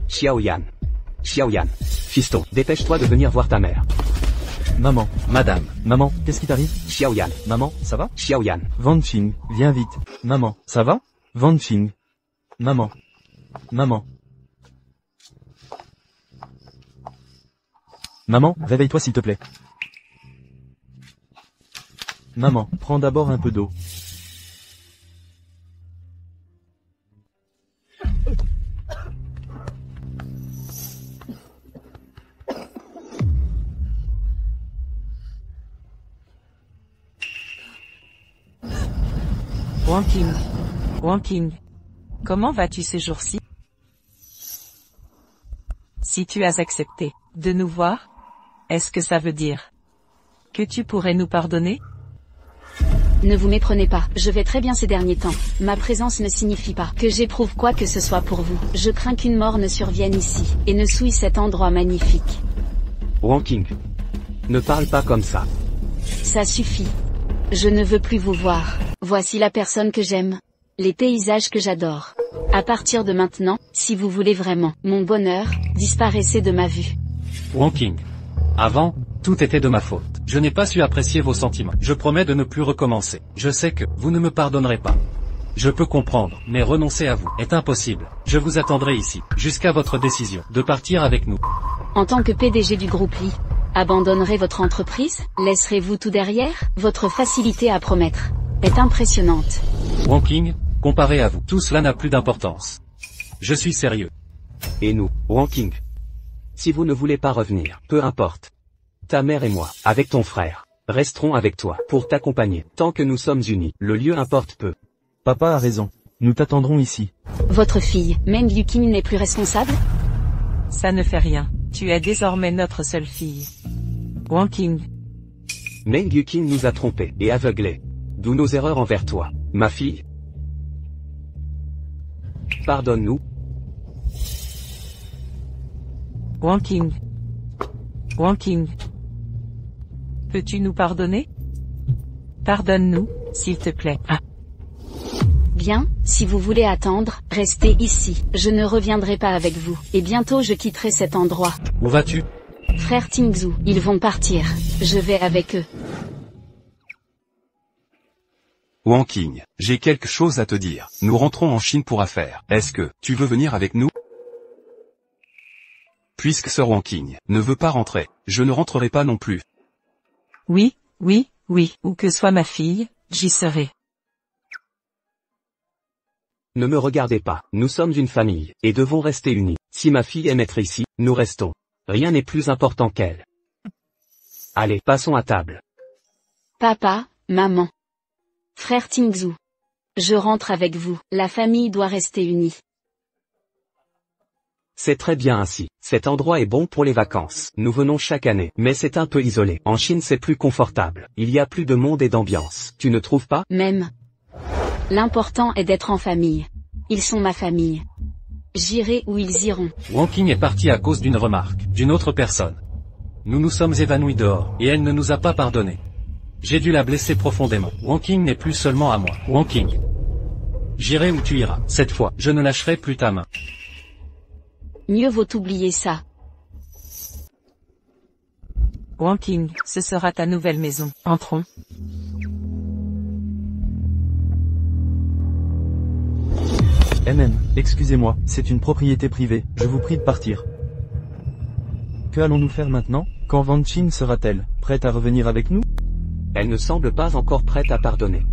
Xiaoyan. Xiaoyan. Fiston, dépêche-toi de venir voir ta mère. Maman. Madame. Maman, qu'est-ce qui t'arrive? Xiaoyan. Maman, ça va? Xiaoyan. Van Qing, viens vite. Maman, ça va? Van Qing. Maman. Maman. Maman, réveille-toi s'il te plaît. Maman, prends d'abord un peu d'eau. Wang Qing. Wang Qing. Comment vas-tu ces jours-ci? Si tu as accepté de nous voir, est-ce que ça veut dire que tu pourrais nous pardonner? Ne vous méprenez pas, je vais très bien ces derniers temps. Ma présence ne signifie pas que j'éprouve quoi que ce soit pour vous. Je crains qu'une mort ne survienne ici, et ne souille cet endroit magnifique. Wang Qing. Ne parle pas comme ça. Ça suffit. Je ne veux plus vous voir. Voici la personne que j'aime. Les paysages que j'adore. À partir de maintenant, si vous voulez vraiment mon bonheur, disparaissez de ma vue. Wang Qing. Avant, tout était de ma faute. Je n'ai pas su apprécier vos sentiments. Je promets de ne plus recommencer. Je sais que vous ne me pardonnerez pas. Je peux comprendre, mais renoncer à vous est impossible. Je vous attendrai ici, jusqu'à votre décision de partir avec nous. En tant que PDG du groupe Li, abandonnerez votre entreprise? Laisserez-vous tout derrière? Votre facilité à promettre est impressionnante. Wang Qing, comparé à vous, tout cela n'a plus d'importance. Je suis sérieux. Et nous, Wang Qing. Si vous ne voulez pas revenir, peu importe. Ta mère et moi, avec ton frère, resterons avec toi, pour t'accompagner. Tant que nous sommes unis, le lieu importe peu. Papa a raison. Nous t'attendrons ici. Votre fille, Meng Yuqing n'est plus responsable? Ça ne fait rien. Tu es désormais notre seule fille. Wang Qing. Meng Yuqing nous a trompés et aveuglés. D'où nos erreurs envers toi, ma fille. Pardonne-nous. Wang Qing. Wang Qing. Peux-tu nous pardonner? Pardonne-nous, s'il te plaît. Ah. Bien, si vous voulez attendre, restez ici. Je ne reviendrai pas avec vous, et bientôt je quitterai cet endroit. Où vas-tu? Frère Tingzhou, ils vont partir. Je vais avec eux. Wang Qing, j'ai quelque chose à te dire. Nous rentrons en Chine pour affaires. Est-ce que tu veux venir avec nous? Puisque Sir Wang Qing ne veut pas rentrer, je ne rentrerai pas non plus. Oui, oui, oui. Où que soit ma fille, j'y serai. Ne me regardez pas, nous sommes une famille, et devons rester unis. Si ma fille aime être ici, nous restons. Rien n'est plus important qu'elle. Allez, passons à table. Papa, maman. Frère Tingzhou. Je rentre avec vous, la famille doit rester unie. C'est très bien ainsi. Cet endroit est bon pour les vacances. Nous venons chaque année, mais c'est un peu isolé. En Chine c'est plus confortable. Il y a plus de monde et d'ambiance. Tu ne trouves pas? Même. L'important est d'être en famille. Ils sont ma famille. J'irai où ils iront. Wang Qing est parti à cause d'une remarque, d'une autre personne. Nous nous sommes évanouis dehors, et elle ne nous a pas pardonné. J'ai dû la blesser profondément. Wang Qing n'est plus seulement à moi. Wang Qing. J'irai où tu iras. Cette fois, je ne lâcherai plus ta main. Mieux vaut oublier ça. Wang Qing, ce sera ta nouvelle maison. Entrons. Excusez-moi, c'est une propriété privée, je vous prie de partir. Que allons-nous faire maintenant? Quand Van Chin sera-t-elle prête à revenir avec nous? Elle ne semble pas encore prête à pardonner.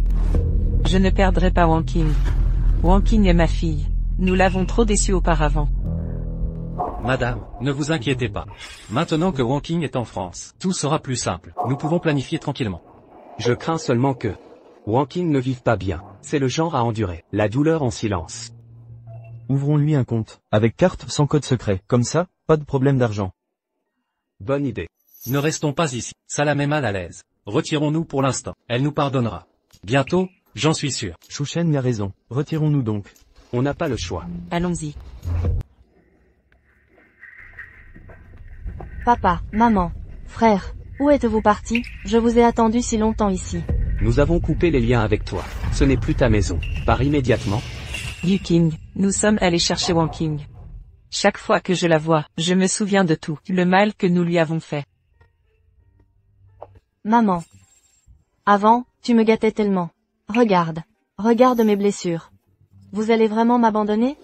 Je ne perdrai pas Wang Qing. Wang Qing est ma fille. Nous l'avons trop déçue auparavant. Madame, ne vous inquiétez pas. Maintenant que Wang Qing est en France, tout sera plus simple. Nous pouvons planifier tranquillement. Je crains seulement que Wang Qing ne vive pas bien. C'est le genre à endurer la douleur en silence. Ouvrons-lui un compte, avec carte sans code secret, comme ça, pas de problème d'argent. Bonne idée. Ne restons pas ici, ça la met mal à l'aise. Retirons-nous pour l'instant, elle nous pardonnera. Bientôt, j'en suis sûr. Shu Shen a raison, retirons-nous donc. On n'a pas le choix. Allons-y. Papa, maman, frère, où êtes-vous partis? Je vous ai attendu si longtemps ici. Nous avons coupé les liens avec toi. Ce n'est plus ta maison. Pars immédiatement. Yu Qing, nous sommes allés chercher Wang Qing. Chaque fois que je la vois, je me souviens de tout, le mal que nous lui avons fait. Maman. Avant, tu me gâtais tellement. Regarde. Regarde mes blessures. Vous allez vraiment m'abandonner?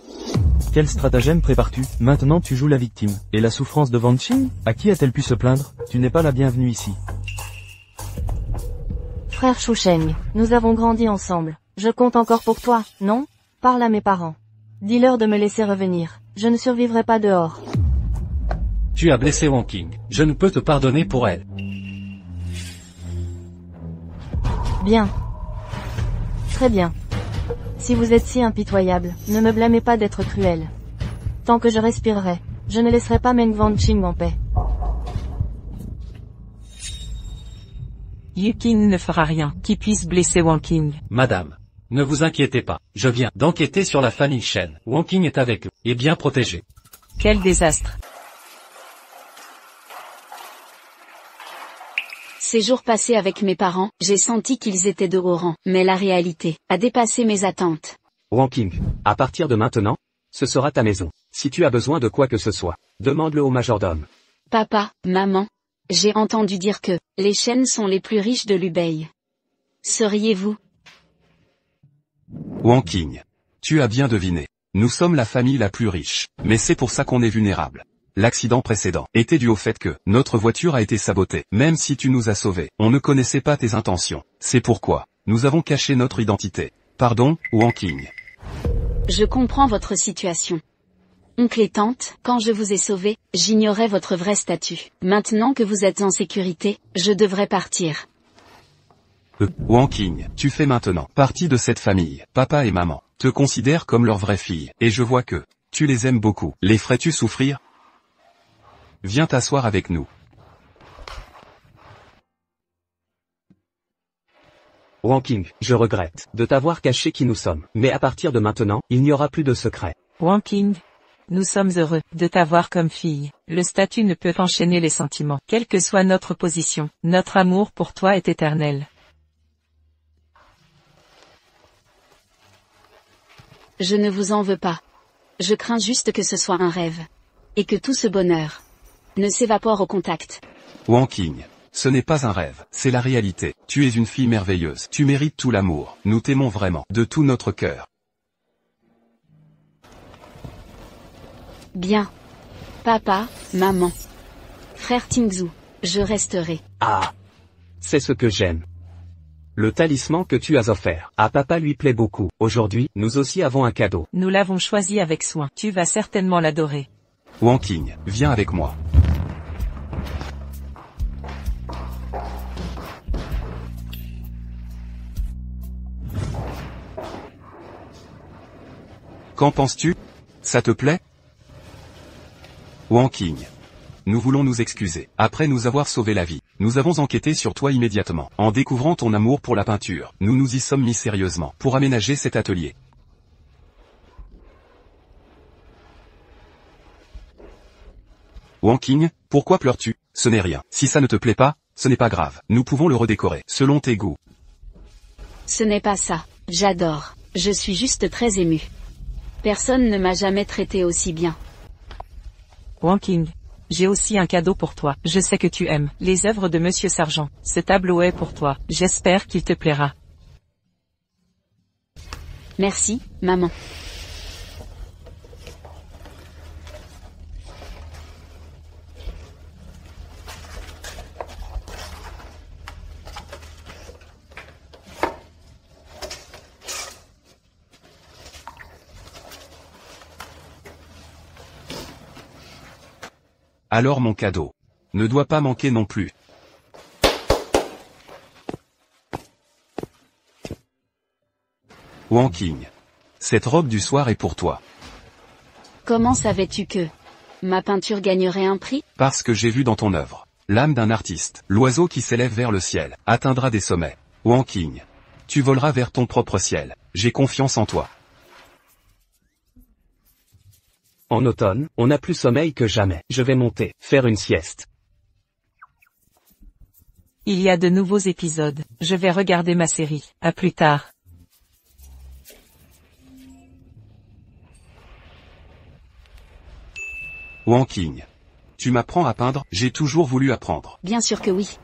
Quel stratagème prépares-tu? Maintenant tu joues la victime. Et la souffrance de Van Chin? À qui a-t-elle pu se plaindre? Tu n'es pas la bienvenue ici. Frère Shu Sheng, nous avons grandi ensemble. Je compte encore pour toi, non? Parle à mes parents. Dis-leur de me laisser revenir. Je ne survivrai pas dehors. Tu as blessé Wang Qing. Je ne peux te pardonner pour elle. Bien. Très bien. Si vous êtes si impitoyable, ne me blâmez pas d'être cruel. Tant que je respirerai, je ne laisserai pas Meng Wanqing en paix. Yu Qing ne fera rien qui puisse blesser Wang Qing. Madame, ne vous inquiétez pas. Je viens d'enquêter sur la famille Shen. Wang Qing est avec eux, et bien protégé. Quel désastre. Ces jours passés avec mes parents, j'ai senti qu'ils étaient de haut rang, mais la réalité a dépassé mes attentes. Wang Qing, à partir de maintenant, ce sera ta maison. Si tu as besoin de quoi que ce soit, demande-le au majordome. Papa, maman, j'ai entendu dire que les Shen sont les plus riches de l'Hubei. Seriez-vous? Wang Qing. Tu as bien deviné. Nous sommes la famille la plus riche, mais c'est pour ça qu'on est vulnérable. L'accident précédent était dû au fait que notre voiture a été sabotée. Même si tu nous as sauvés, on ne connaissait pas tes intentions. C'est pourquoi nous avons caché notre identité. Pardon, Wang Qing. Je comprends votre situation. Oncle et tante, quand je vous ai sauvé, j'ignorais votre vrai statut. Maintenant que vous êtes en sécurité, je devrais partir. Wang Qing, tu fais maintenant partie de cette famille. Papa et maman te considèrent comme leur vraie fille, et je vois que tu les aimes beaucoup. Les ferais-tu souffrir? Viens t'asseoir avec nous. Wang Qing, je regrette de t'avoir caché qui nous sommes. Mais à partir de maintenant, il n'y aura plus de secret. Wang Qing, nous sommes heureux de t'avoir comme fille. Le statut ne peut enchaîner les sentiments. Quelle que soit notre position, notre amour pour toi est éternel. Je ne vous en veux pas. Je crains juste que ce soit un rêve. Et que tout ce bonheur ne s'évapore au contact. Wang Qing, ce n'est pas un rêve, c'est la réalité. Tu es une fille merveilleuse, tu mérites tout l'amour. Nous t'aimons vraiment, de tout notre cœur. Bien. Papa, maman. Frère Tingzhu, je resterai. Ah, c'est ce que j'aime. Le talisman que tu as offert à papa lui plaît beaucoup. Aujourd'hui, nous aussi avons un cadeau. Nous l'avons choisi avec soin. Tu vas certainement l'adorer. Wang Qing, viens avec moi. Qu'en penses-tu? Ça te plaît? Wang Qing. Nous voulons nous excuser. Après nous avoir sauvé la vie, nous avons enquêté sur toi immédiatement. En découvrant ton amour pour la peinture, nous nous y sommes mis sérieusement pour aménager cet atelier. Wanking, pourquoi pleures-tu? Ce n'est rien. Si ça ne te plaît pas, ce n'est pas grave. Nous pouvons le redécorer, selon tes goûts. Ce n'est pas ça. J'adore. Je suis juste très ému. Personne ne m'a jamais traité aussi bien. Wanking. J'ai aussi un cadeau pour toi. Je sais que tu aimes les œuvres de Monsieur Sargent. Ce tableau est pour toi. J'espère qu'il te plaira. Merci, maman. Alors mon cadeau ne doit pas manquer non plus. Wanking. Cette robe du soir est pour toi. Comment savais-tu que ma peinture gagnerait un prix? Parce que j'ai vu dans ton œuvre l'âme d'un artiste. L'oiseau qui s'élève vers le ciel atteindra des sommets. Wanking. Tu voleras vers ton propre ciel. J'ai confiance en toi. En automne, on n'a plus sommeil que jamais. Je vais monter, faire une sieste. Il y a de nouveaux épisodes. Je vais regarder ma série. À plus tard. Wanking. Tu m'apprends à peindre? J'ai toujours voulu apprendre. Bien sûr que oui.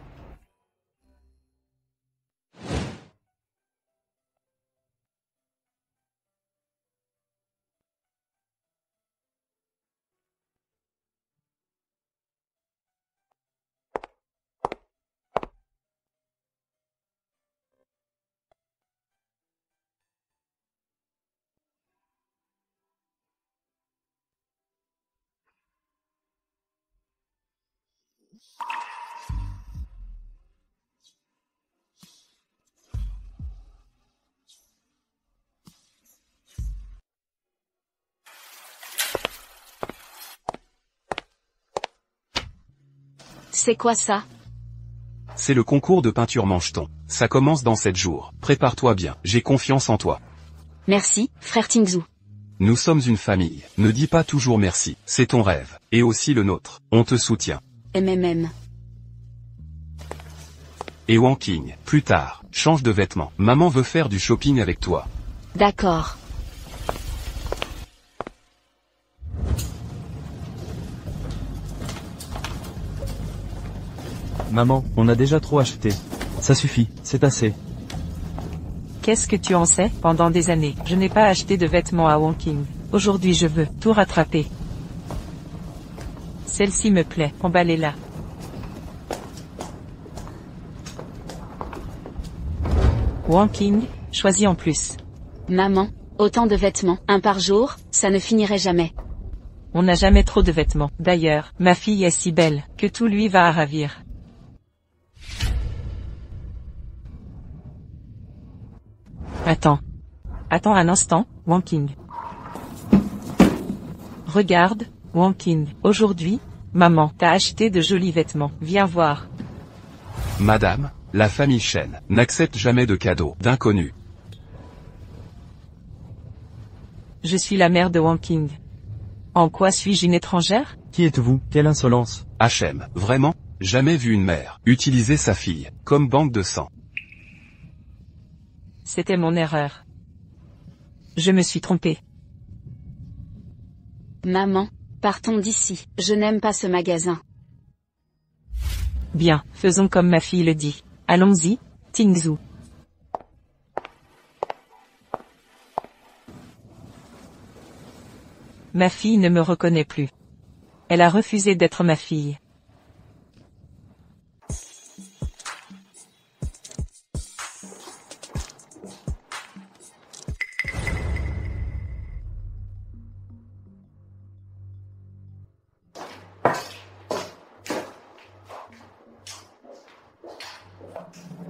C'est quoi ça? C'est le concours de peinture Mancheton. Ça commence dans 7 jours. Prépare-toi bien. J'ai confiance en toi. Merci, frère Tingzhu. Nous sommes une famille. Ne dis pas toujours merci. C'est ton rêve. Et aussi le nôtre. On te soutient. MMM. Et Wanking. Plus tard. Change de vêtements. Maman veut faire du shopping avec toi. D'accord. Maman, on a déjà trop acheté. Ça suffit, c'est assez. Qu'est-ce que tu en sais? Pendant des années, je n'ai pas acheté de vêtements à Wanking. Aujourd'hui je veux tout rattraper. Celle-ci me plaît, emballez-la. Wanking, choisis en plus. Maman, autant de vêtements, un par jour, ça ne finirait jamais. On n'a jamais trop de vêtements. D'ailleurs, ma fille est si belle, que tout lui va à ravir. Attends un instant, Wanking. Regarde, Wanking. Aujourd'hui, maman t'a acheté de jolis vêtements. Viens voir. Madame, la famille Shen n'accepte jamais de cadeaux d'inconnus. Je suis la mère de Wanking. En quoi suis-je une étrangère? Qui êtes-vous? Quelle insolence. HM, vraiment? Jamais vu une mère utiliser sa fille comme banque de sang. C'était mon erreur. Je me suis trompée. Maman, partons d'ici. Je n'aime pas ce magasin. Bien, faisons comme ma fille le dit. Allons-y, Tingzhu. Ma fille ne me reconnaît plus. Elle a refusé d'être ma fille.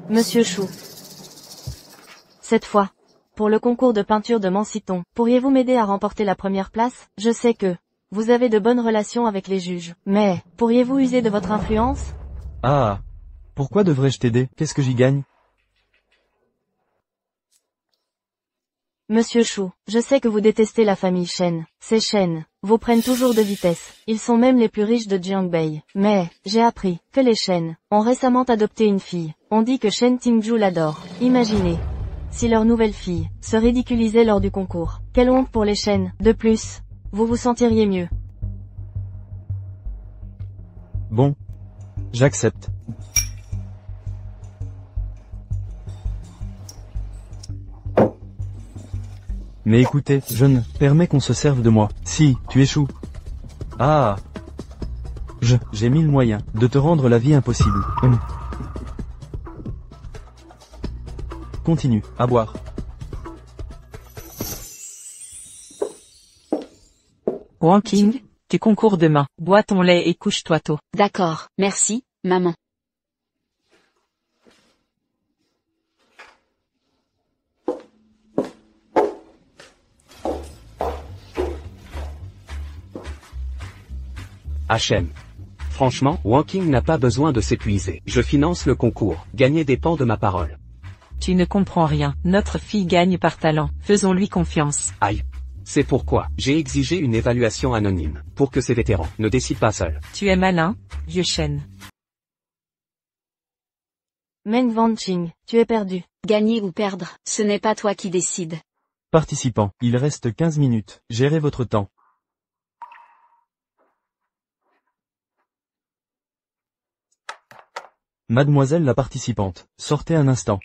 Monsieur Chou. Cette fois, pour le concours de peinture de Mancheton, pourriez-vous m'aider à remporter la première place? Je sais que vous avez de bonnes relations avec les juges, mais pourriez-vous user de votre influence? Ah. Pourquoi devrais-je t'aider? Qu'est-ce que j'y gagne? Monsieur Chou, je sais que vous détestez la famille Shen. Ces Shen vous prennent toujours de vitesse. Ils sont même les plus riches de Jiangbei. Mais, j'ai appris, que les Shen ont récemment adopté une fille. On dit que Shen Tingju l'adore. Imaginez. Si leur nouvelle fille se ridiculisait lors du concours. Quelle honte pour les Shen. De plus, vous vous sentiriez mieux. Bon. J'accepte. Mais écoutez, je ne permets qu'on se serve de moi. Si, tu échoues. Ah. J'ai mille moyens de te rendre la vie impossible. Continue, à boire. Wang Qing, tu concours demain. Bois ton lait et couche-toi tôt. D'accord, merci, maman. HM. Franchement, Wang Qing n'a pas besoin de s'épuiser. Je finance le concours. Gagner dépend de ma parole. Tu ne comprends rien. Notre fille gagne par talent. Faisons-lui confiance. Aïe. C'est pourquoi j'ai exigé une évaluation anonyme, pour que ces vétérans ne décident pas seuls. Tu es malin, vieux Shen. Meng Wanqing, tu es perdu. Gagner ou perdre, ce n'est pas toi qui décides. Participants, il reste 15 minutes. Gérez votre temps. Mademoiselle la participante, sortez un instant.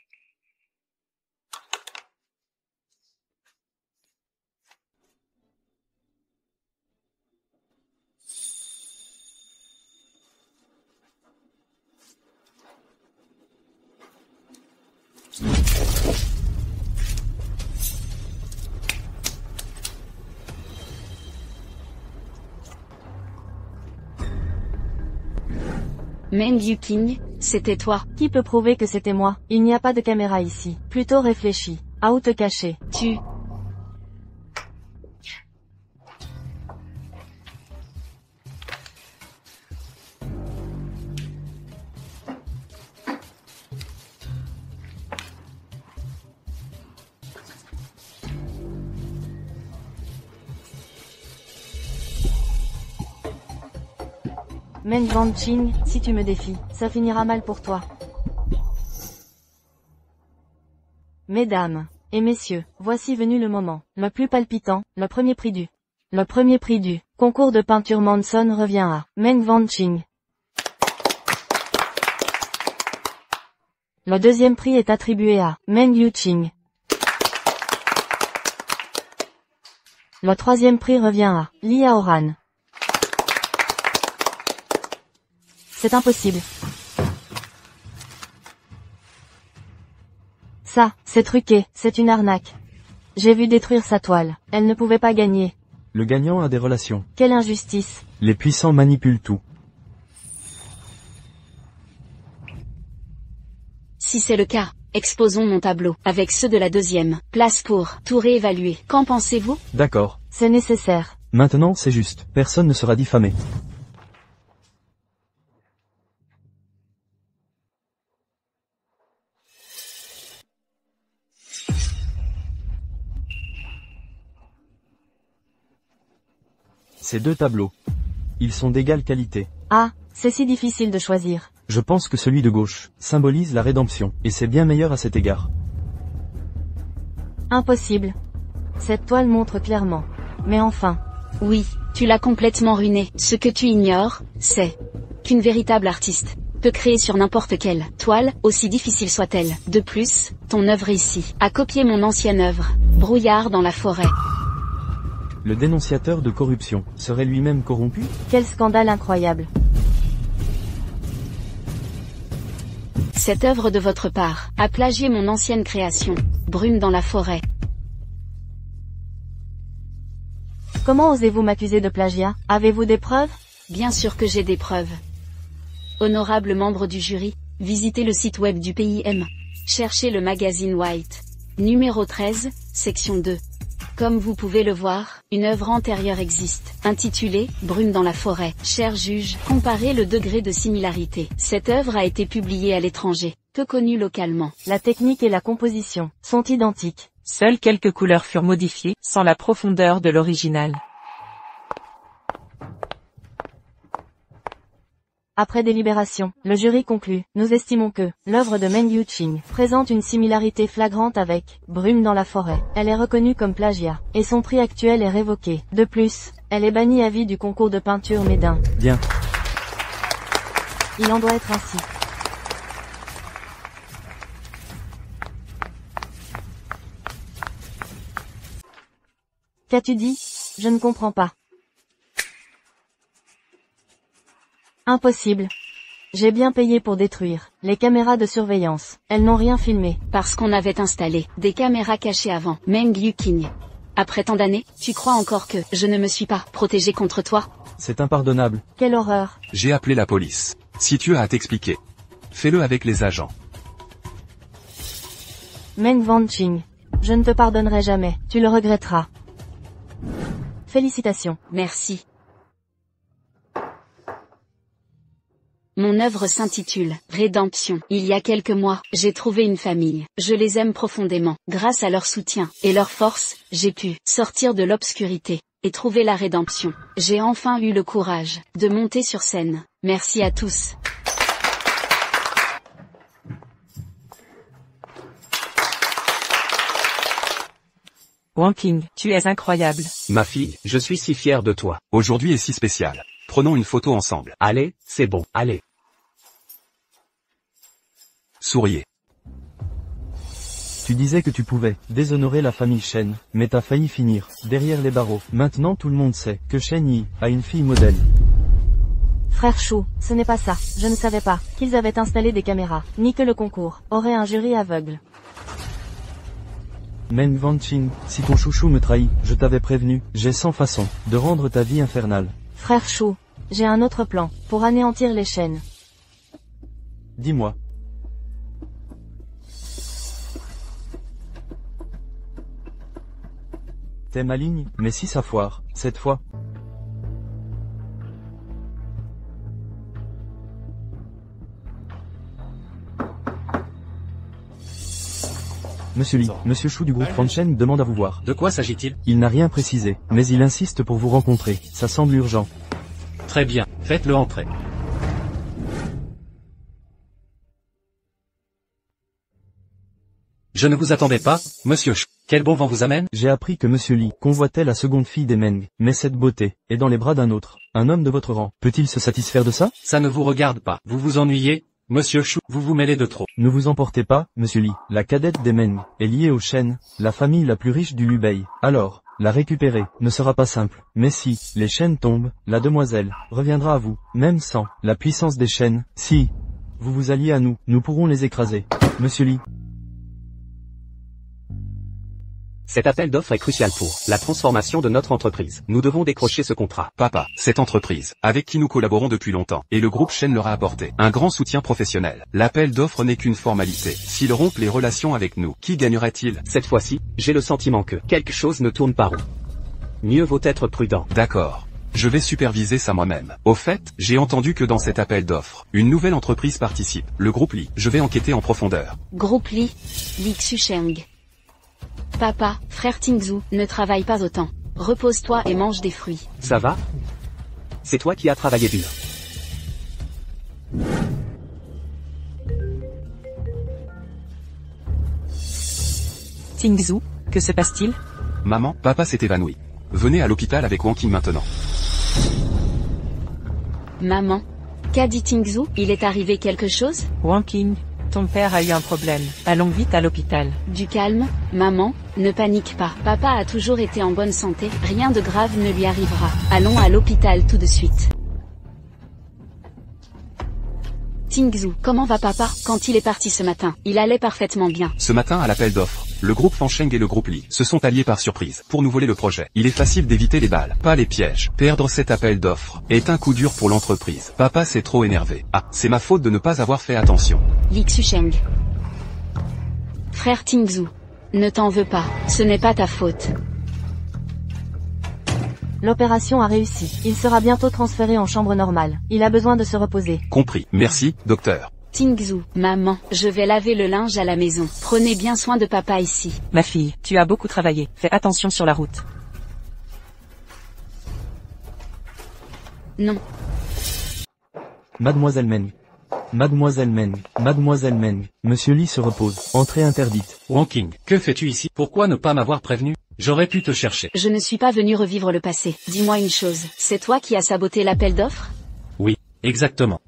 Meng Yuqing, c'était toi. Qui peut prouver que c'était moi? Il n'y a pas de caméra ici. Plutôt réfléchis. À où te cacher? Tu... Meng Wanqing, si tu me défies, ça finira mal pour toi. Mesdames et messieurs, voici venu le moment, le plus palpitant, le premier prix du concours de peinture Manson revient à Meng Wanqing. Le deuxième prix est attribué à Meng Yuqing. Le troisième prix revient à Li Aoran. C'est impossible. Ça, c'est truqué, c'est une arnaque. J'ai vu détruire sa toile. Elle ne pouvait pas gagner. Le gagnant a des relations. Quelle injustice. Les puissants manipulent tout. Si c'est le cas, exposons mon tableau, avec ceux de la deuxième place pour tout réévaluer. Qu'en pensez-vous? D'accord. C'est nécessaire. Maintenant, c'est juste. Personne ne sera diffamé. Ces deux tableaux. Ils sont d'égale qualité. Ah, c'est si difficile de choisir. Je pense que celui de gauche symbolise la rédemption, et c'est bien meilleur à cet égard. Impossible. Cette toile montre clairement. Mais enfin. Oui, tu l'as complètement ruiné. Ce que tu ignores, c'est qu'une véritable artiste peut créer sur n'importe quelle toile, aussi difficile soit-elle. De plus, ton œuvre ici a copié mon ancienne œuvre, Brouillard dans la forêt. Le dénonciateur de corruption serait lui-même corrompu? Quel scandale incroyable. Cette œuvre de votre part a plagié mon ancienne création, Brume dans la forêt. Comment osez-vous m'accuser de plagiat? Avez-vous des preuves? Bien sûr que j'ai des preuves. Honorable membre du jury, visitez le site web du PIM. Cherchez le magazine White. Numéro 13, section 2. Comme vous pouvez le voir, une œuvre antérieure existe, intitulée « Brume dans la forêt ». Cher juge, comparez le degré de similarité. Cette œuvre a été publiée à l'étranger, peu connue localement. La technique et la composition sont identiques. Seules quelques couleurs furent modifiées, sans la profondeur de l'original. Après délibération, le jury conclut. Nous estimons que l'œuvre de Meng Yuqing présente une similarité flagrante avec Brume dans la forêt. Elle est reconnue comme plagiat, et son prix actuel est révoqué. De plus, elle est bannie à vie du concours de peinture Médin. Bien. Il en doit être ainsi. Qu'as-tu dit? Je ne comprends pas. Impossible. J'ai bien payé pour détruire les caméras de surveillance. Elles n'ont rien filmé. Parce qu'on avait installé des caméras cachées avant. Meng Yuqing. Après tant d'années, tu crois encore que je ne me suis pas protégé contre toi? C'est impardonnable. Quelle horreur. J'ai appelé la police. Si tu as à t'expliquer, fais-le avec les agents. Meng Wanqing. Je ne te pardonnerai jamais. Tu le regretteras. Félicitations. Merci. Mon œuvre s'intitule « Rédemption ». Il y a quelques mois, j'ai trouvé une famille. Je les aime profondément. Grâce à leur soutien et leur force, j'ai pu sortir de l'obscurité et trouver la rédemption. J'ai enfin eu le courage de monter sur scène. Merci à tous. Wanqing, tu es incroyable. Ma fille, je suis si fier de toi. Aujourd'hui est si spécial. Prenons une photo ensemble. Allez, c'est bon, allez. Souriez. Tu disais que tu pouvais déshonorer la famille Shen, mais t'as failli finir derrière les barreaux. Maintenant tout le monde sait que Shen Yi a une fille modèle. Frère Chou, ce n'est pas ça. Je ne savais pas qu'ils avaient installé des caméras, ni que le concours aurait un jury aveugle. Meng Wanqing, si ton chouchou me trahit, je t'avais prévenu, j'ai 100 façons de rendre ta vie infernale. Frère Chou, j'ai un autre plan pour anéantir les chaînes. Dis-moi. T'es maligne, mais si ça foire, cette fois. Monsieur Li, Monsieur Chou du groupe Franchen demande à vous voir. De quoi s'agit-il? Il n'a rien précisé, mais il insiste pour vous rencontrer. Ça semble urgent. Très bien, faites-le entrer. Je ne vous attendais pas, monsieur Chou. Quel bon vent vous amène? J'ai appris que Monsieur Li convoitait la seconde fille des Meng, mais cette beauté est dans les bras d'un autre, un homme de votre rang. Peut-il se satisfaire de ça? Ça ne vous regarde pas. Vous vous ennuyez? Monsieur Chou, vous vous mêlez de trop. Ne vous emportez pas, Monsieur Li. La cadette des Meng est liée aux Shen, la famille la plus riche du Lubei. Alors, la récupérer ne sera pas simple. Mais si les Shen tombent, la demoiselle reviendra à vous, même sans la puissance des Shen. Si vous vous alliez à nous, nous pourrons les écraser. Monsieur Li. Cet appel d'offres est crucial pour la transformation de notre entreprise. Nous devons décrocher ce contrat. Papa, cette entreprise, avec qui nous collaborons depuis longtemps, et le groupe Shen leur a apporté un grand soutien professionnel. L'appel d'offres n'est qu'une formalité. S'ils rompent les relations avec nous, qui gagnerait-il? Cette fois-ci, j'ai le sentiment que quelque chose ne tourne pas rond. Mieux vaut être prudent. D'accord. Je vais superviser ça moi-même. Au fait, j'ai entendu que dans cet appel d'offres, une nouvelle entreprise participe, le groupe Li. Je vais enquêter en profondeur. Groupe Li, Li Xusheng. Papa, frère Tingzhu, ne travaille pas autant. Repose-toi et mange des fruits. Ça va? C'est toi qui as travaillé dur. Tingzhu, que se passe-t-il? Maman, papa s'est évanoui. Venez à l'hôpital avec Wanqing maintenant. Maman. Qu'a dit Tingzhu? Il est arrivé quelque chose? Wanqing, ton père a eu un problème. Allons vite à l'hôpital. Du calme, maman, ne panique pas. Papa a toujours été en bonne santé, rien de grave ne lui arrivera. Allons à l'hôpital tout de suite. Tingzhu, comment va papa? Quand il est parti ce matin, il allait parfaitement bien. Ce matin à l'appel d'offres, le groupe Fancheng et le groupe Li se sont alliés par surprise pour nous voler le projet. Il est facile d'éviter les balles, pas les pièges. Perdre cet appel d'offres est un coup dur pour l'entreprise. Papa s'est trop énervé. Ah, c'est ma faute de ne pas avoir fait attention. Li Xusheng. Frère Tingzhu. Ne t'en veux pas, ce n'est pas ta faute. L'opération a réussi. Il sera bientôt transféré en chambre normale. Il a besoin de se reposer. Compris. Merci, docteur. Tingzhu, maman, je vais laver le linge à la maison. Prenez bien soin de papa ici. Ma fille, tu as beaucoup travaillé. Fais attention sur la route. Non. Mademoiselle Meng. Mademoiselle Meng. Mademoiselle Meng. Monsieur Li se repose. Entrée interdite. Wang, que fais-tu ici? Pourquoi ne pas m'avoir prévenu? J'aurais pu te chercher. Je ne suis pas venu revivre le passé. Dis-moi une chose, c'est toi qui as saboté l'appel d'offres? Oui, exactement.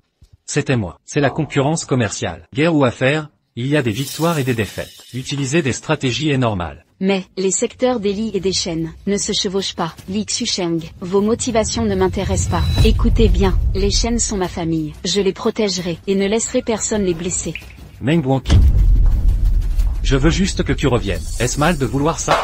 C'était moi. C'est la concurrence commerciale. Guerre ou affaire, il y a des victoires et des défaites. Utiliser des stratégies est normal. Mais, les secteurs des lits et des chaînes, ne se chevauchent pas. Li Xusheng, vos motivations ne m'intéressent pas. Écoutez bien, les chaînes sont ma famille. Je les protégerai, et ne laisserai personne les blesser. Meng Wang. Je veux juste que tu reviennes. Est-ce mal de vouloir ça?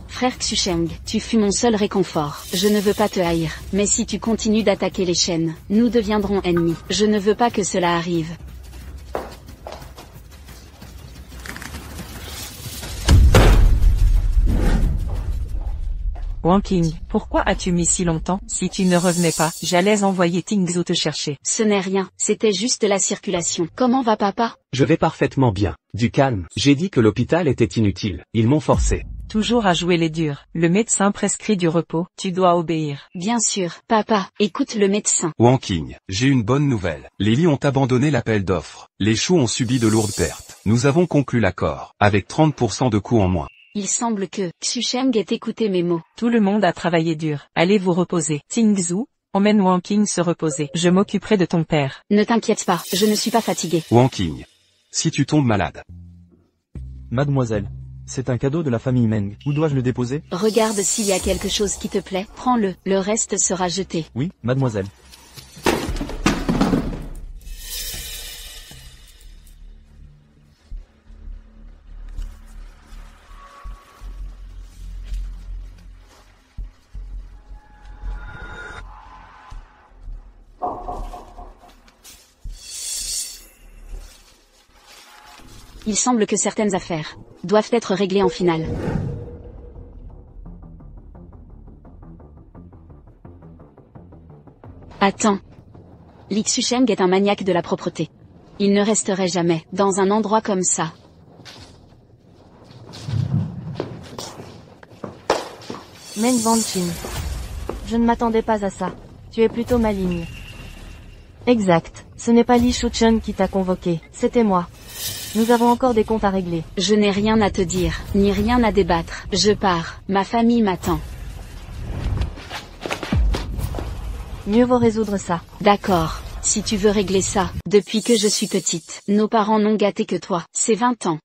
Frère Xusheng, tu fus mon seul réconfort. Je ne veux pas te haïr, mais si tu continues d'attaquer les chaînes, nous deviendrons ennemis. Je ne veux pas que cela arrive. Wang, pourquoi as-tu mis si longtemps? Si tu ne revenais pas, j'allais envoyer Tingzhou te chercher. Ce n'est rien, c'était juste la circulation. Comment va papa? Je vais parfaitement bien. Du calme. J'ai dit que l'hôpital était inutile. Ils m'ont forcé. Toujours à jouer les durs. Le médecin prescrit du repos, tu dois obéir. Bien sûr, papa, écoute le médecin. Wang, j'ai une bonne nouvelle. Les Li ont abandonné l'appel d'offres. Les Shu ont subi de lourdes pertes. Nous avons conclu l'accord, avec 30% de coûts en moins. Il semble que Xusheng ait écouté mes mots. Tout le monde a travaillé dur. Allez vous reposer. Tingzhou, emmène Wang se reposer. Je m'occuperai de ton père. Ne t'inquiète pas, je ne suis pas fatigué. Wang, si tu tombes malade. Mademoiselle. C'est un cadeau de la famille Meng. Où dois-je le déposer? Regarde s'il y a quelque chose qui te plaît, prends-le, le reste sera jeté. Oui, mademoiselle. Il semble que certaines affaires doivent être réglées en finale. Attends. Li Xusheng est un maniaque de la propreté. Il ne resterait jamais dans un endroit comme ça. Meng Wanqing. Je ne m'attendais pas à ça. Tu es plutôt maligne. Exact. Ce n'est pas Li Xusheng qui t'a convoqué, c'était moi. Nous avons encore des comptes à régler. Je n'ai rien à te dire, ni rien à débattre. Je pars, ma famille m'attend. Mieux vaut résoudre ça. D'accord, si tu veux régler ça. Depuis que je suis petite, nos parents n'ont gâté que toi. C'est 20 ans.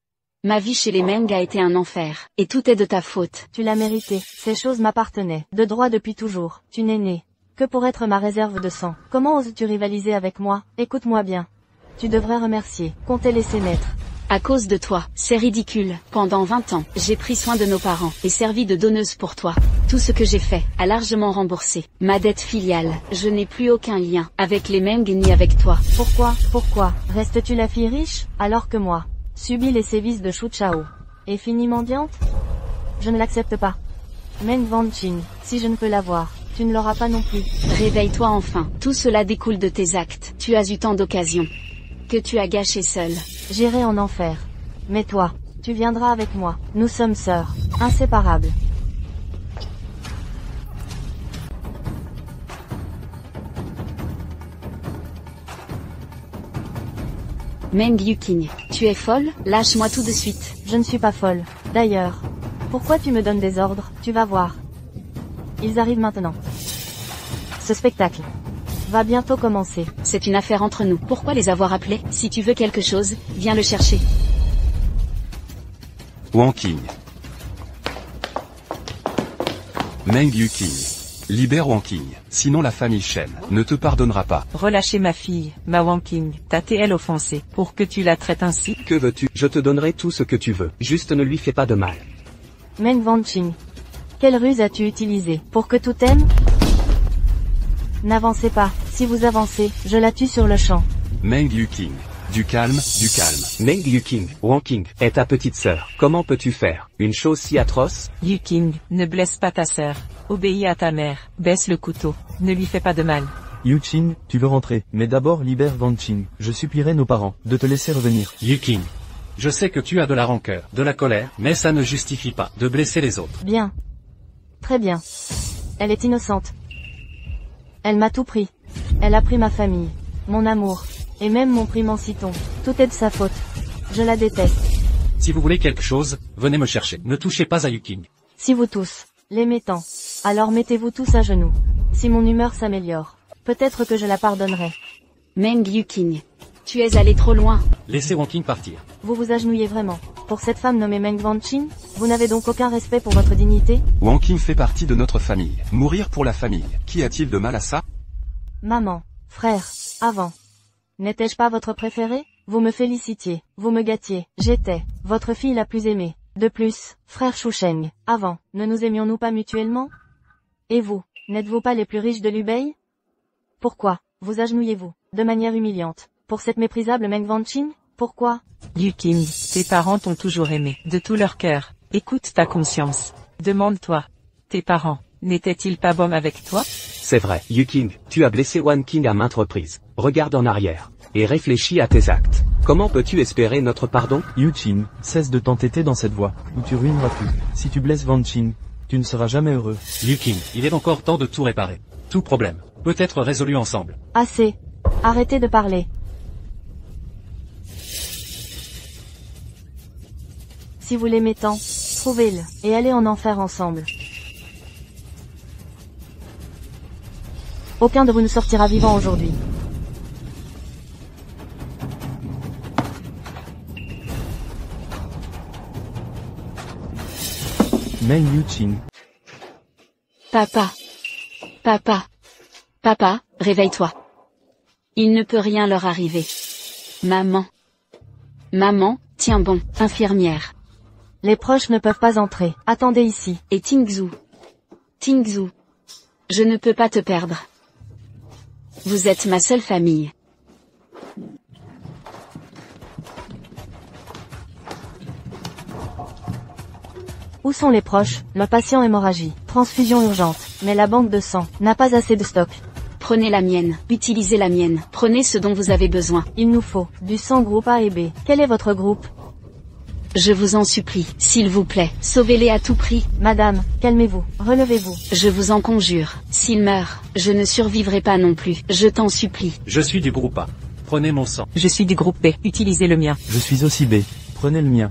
Ma vie chez les Meng a été un enfer, et tout est de ta faute. Tu l'as mérité. Ces choses m'appartenaient. De droit depuis toujours. Tu n'es né que pour être ma réserve de sang. Comment oses-tu rivaliser avec moi? Écoute-moi bien. Tu devrais remercier qu'on t'ait laissé naître. À cause de toi, c'est ridicule. Pendant 20 ans, j'ai pris soin de nos parents, et servi de donneuse pour toi. Tout ce que j'ai fait, a largement remboursé ma dette filiale. Je n'ai plus aucun lien, avec les Meng ni avec toi. Pourquoi? Restes-tu la fille riche, alors que moi, subis les sévices de Shu Chao. Et finis mendiante? Je ne l'accepte pas. Meng Wanqing, si je ne peux l'avoir, tu ne l'auras pas non plus. Réveille-toi enfin, tout cela découle de tes actes. Tu as eu tant d'occasions que tu as gâché seul. J'irai en enfer. Mais toi, tu viendras avec moi. Nous sommes sœurs, inséparables. Meng Yuqing, tu es folle? Lâche-moi tout de suite. Je ne suis pas folle. D'ailleurs, pourquoi tu me donnes des ordres? Tu vas voir. Ils arrivent maintenant. Ce spectacle va bientôt commencer. C'est une affaire entre nous. Pourquoi les avoir appelés? Si tu veux quelque chose, viens le chercher. Wang. Meng Yuqing. Libère Wang, sinon la famille Shen ne te pardonnera pas. Relâchez ma fille, ma Wang, ta TL offensée, pour que tu la traites ainsi. Que veux-tu? Je te donnerai tout ce que tu veux. Juste ne lui fais pas de mal. Meng Wanqing. Quelle ruse as-tu utilisée pour que tout aime? N'avancez pas. Si vous avancez, je la tue sur le champ. Meng Yuqing. Du calme, du calme. Meng Yuqing, Wang est ta petite sœur. Comment peux-tu faire une chose si atroce? Yuqing, ne blesse pas ta sœur. Obéis à ta mère. Baisse le couteau. Ne lui fais pas de mal. Yuqing, tu veux rentrer, mais d'abord libère Wanqing. Je supplierai nos parents de te laisser revenir. Yuqing. Je sais que tu as de la rancœur, de la colère, mais ça ne justifie pas de blesser les autres. Bien. Très bien. Elle est innocente. Elle m'a tout pris. Elle a pris ma famille, mon amour, et même mon Primanciton. Tout est de sa faute. Je la déteste. Si vous voulez quelque chose, venez me chercher. Ne touchez pas à Yuking. Si vous tous, l'aimez tant, alors mettez-vous tous à genoux. Si mon humeur s'améliore, peut-être que je la pardonnerai. Meng Yuking. Tu es allé trop loin. Laissez Wonking partir. Vous vous agenouillez vraiment pour cette femme nommée Meng Wanqing? Vous n'avez donc aucun respect pour votre dignité? Wonking fait partie de notre famille. Mourir pour la famille. Qu'y a-t-il de mal à ça? Maman, frère, avant. N'étais-je pas votre préféré? Vous me félicitiez, vous me gâtiez. J'étais votre fille la plus aimée. De plus, frère Shusheng, avant, ne nous aimions-nous pas mutuellement? Et vous, n'êtes-vous pas les plus riches de l'Ubei? Pourquoi vous agenouillez-vous, de manière humiliante, pour cette méprisable Meng Wanqing? Pourquoi? Yuking, tes parents t'ont toujours aimé, de tout leur cœur. Écoute ta conscience. Demande-toi. Tes parents, n'étaient-ils pas bons avec toi? C'est vrai, Yuking, tu as blessé Wonking à maintes reprises. Regarde en arrière. Et réfléchis à tes actes. Comment peux-tu espérer notre pardon? Yuqing, cesse de t'entêter dans cette voie, ou tu ruineras tout. Si tu blesses Wanqing, tu ne seras jamais heureux. Yuking, il est encore temps de tout réparer. Tout problème peut être résolu ensemble. Assez. Arrêtez de parler. Si vous l'aimez tant, trouvez-le, et allez en enfer ensemble. Aucun de vous ne sortira vivant aujourd'hui. Meng Yuqing. Papa. Papa. Papa, réveille-toi. Il ne peut rien leur arriver. Maman. Maman, tiens bon, infirmière. Les proches ne peuvent pas entrer. Attendez ici. Et Tingzhu. Tingzhu. Je ne peux pas te perdre. Vous êtes ma seule famille. Où sont les proches? Le patient hémorragie. Transfusion urgente. Mais la banque de sang n'a pas assez de stock. Prenez la mienne. Utilisez la mienne. Prenez ce dont vous avez besoin. Il nous faut du sang groupe A et B. Quel est votre groupe? Je vous en supplie, s'il vous plaît, sauvez-les à tout prix. Madame, calmez-vous. Relevez-vous. Je vous en conjure. S'il meurt, je ne survivrai pas non plus. Je t'en supplie. Je suis du groupe A. Prenez mon sang. Je suis du groupe B. Utilisez le mien. Je suis aussi B. Prenez le mien.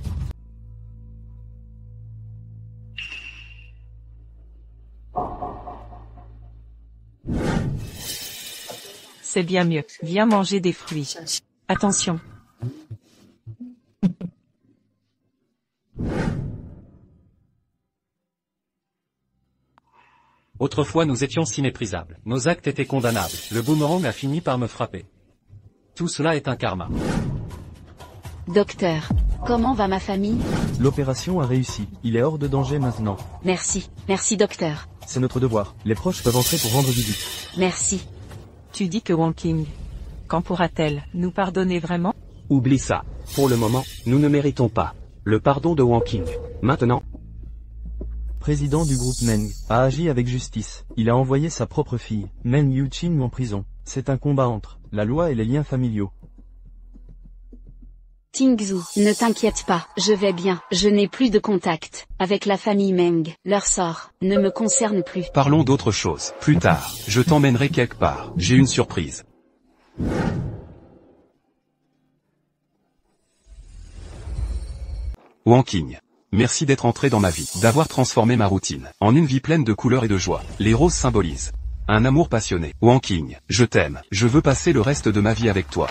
C'est bien mieux. Viens manger des fruits. Attention. Autrefois nous étions si méprisables. Nos actes étaient condamnables. Le boomerang a fini par me frapper. Tout cela est un karma. Docteur, comment va ma famille? L'opération a réussi. Il est hors de danger maintenant. Merci, merci docteur. C'est notre devoir. Les proches peuvent entrer pour rendre visite. Merci. Tu dis que Wonking. Quand pourra-t-elle nous pardonner vraiment? Oublie ça. Pour le moment, nous ne méritons pas le pardon de Wonking. Maintenant, Président du groupe Meng, a agi avec justice. Il a envoyé sa propre fille, Meng Yuqing, en prison. C'est un combat entre la loi et les liens familiaux. Tingzhu, ne t'inquiète pas, je vais bien. Je n'ai plus de contact avec la famille Meng. Leur sort ne me concerne plus. Parlons d'autre chose. Plus tard, je t'emmènerai quelque part. J'ai une surprise. Wonking. Merci d'être entré dans ma vie, d'avoir transformé ma routine en une vie pleine de couleurs et de joie. Les roses symbolisent un amour passionné. Wonking, je t'aime. Je veux passer le reste de ma vie avec toi.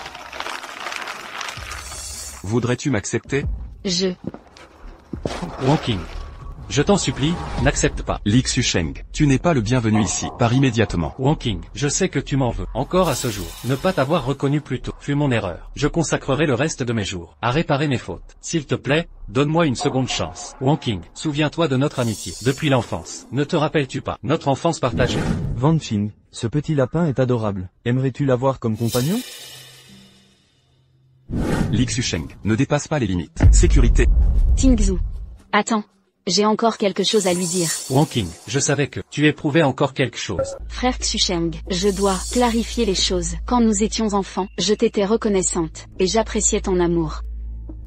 Voudrais-tu m'accepter? Wonking. Je t'en supplie, n'accepte pas. Lixusheng, tu n'es pas le bienvenu ici. Pars immédiatement. Wonking, je sais que tu m'en veux. Encore à ce jour. Ne pas t'avoir reconnu plus tôt fut mon erreur. Je consacrerai le reste de mes jours à réparer mes fautes. S'il te plaît, donne-moi une seconde chance. Wonking, souviens-toi de notre amitié. Depuis l'enfance. Ne te rappelles-tu pas notre enfance partagée? Wanqing, ce petit lapin est adorable. Aimerais-tu l'avoir comme compagnon? Lixusheng, ne dépasse pas les limites. Sécurité. Tingzhu. Attends. J'ai encore quelque chose à lui dire. Wonking, je savais que tu éprouvais encore quelque chose. Frère Xusheng, je dois clarifier les choses. Quand nous étions enfants, je t'étais reconnaissante, et j'appréciais ton amour.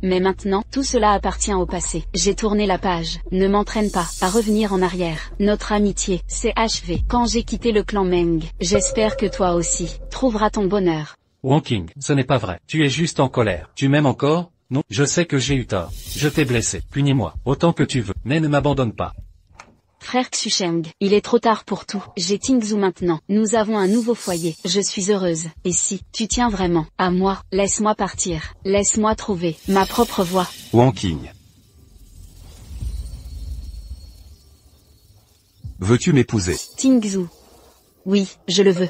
Mais maintenant, tout cela appartient au passé. J'ai tourné la page. Ne m'entraîne pas à revenir en arrière. Notre amitié, c'est achevé. Quand j'ai quitté le clan Meng, j'espère que toi aussi, trouveras ton bonheur. Wonking, ce n'est pas vrai. Tu es juste en colère. Tu m'aimes encore? Non, je sais que j'ai eu tort. Je t'ai blessé. Punis-moi, autant que tu veux, mais ne m'abandonne pas. Frère Xusheng, il est trop tard pour tout. J'ai Tingzhou maintenant. Nous avons un nouveau foyer. Je suis heureuse. Et si tu tiens vraiment à moi, laisse-moi partir. Laisse-moi trouver ma propre voie. Wonking. Veux-tu m'épouser? Tingzhou. Oui, je le veux.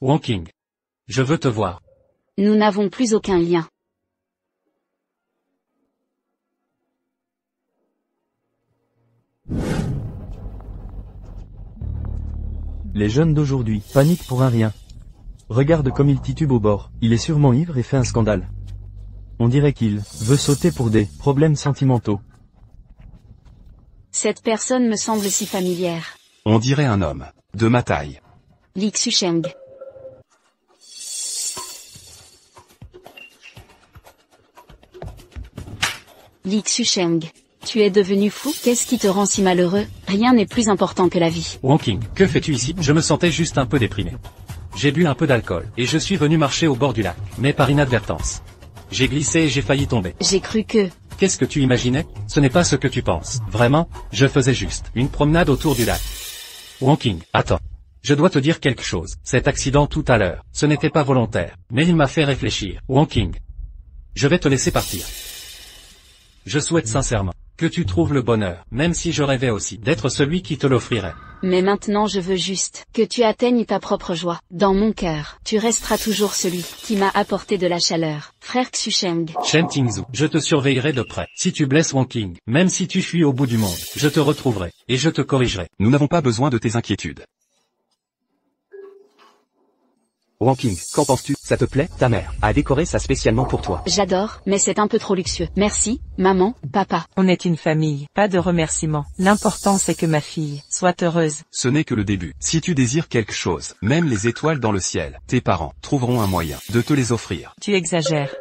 Wonking. Je veux te voir. Nous n'avons plus aucun lien. Les jeunes d'aujourd'hui paniquent pour un rien. Regarde comme il titube au bord, il est sûrement ivre et fait un scandale. On dirait qu'il veut sauter pour des problèmes sentimentaux. Cette personne me semble si familière. On dirait un homme. De ma taille. Li Xusheng. Li Xusheng. Tu es devenu fou? Qu'est-ce qui te rend si malheureux? Rien n'est plus important que la vie. Wonking, que fais-tu ici? Je me sentais juste un peu déprimé. J'ai bu un peu d'alcool, et je suis venu marcher au bord du lac, mais par inadvertance. J'ai glissé et j'ai failli tomber. J'ai cru que... Qu'est-ce que tu imaginais? Ce n'est pas ce que tu penses. Vraiment, je faisais juste une promenade autour du lac. Wonking, attends. Je dois te dire quelque chose. Cet accident tout à l'heure, ce n'était pas volontaire, mais il m'a fait réfléchir. Wonking. Je vais te laisser partir. Je souhaite sincèrement que tu trouves le bonheur, même si je rêvais aussi d'être celui qui te l'offrirait. Mais maintenant je veux juste que tu atteignes ta propre joie. Dans mon cœur, tu resteras toujours celui qui m'a apporté de la chaleur. Frère Xusheng. Shen Tingzhou, je te surveillerai de près. Si tu blesses Wonking, même si tu fuis au bout du monde, je te retrouverai, et je te corrigerai. Nous n'avons pas besoin de tes inquiétudes. Wonking, qu'en penses-tu? Ça te plaît? Ta mère a décoré ça spécialement pour toi. J'adore, mais c'est un peu trop luxueux. Merci, maman, papa. On est une famille, pas de remerciements. L'important c'est que ma fille soit heureuse. Ce n'est que le début. Si tu désires quelque chose, même les étoiles dans le ciel, tes parents trouveront un moyen de te les offrir. Tu exagères.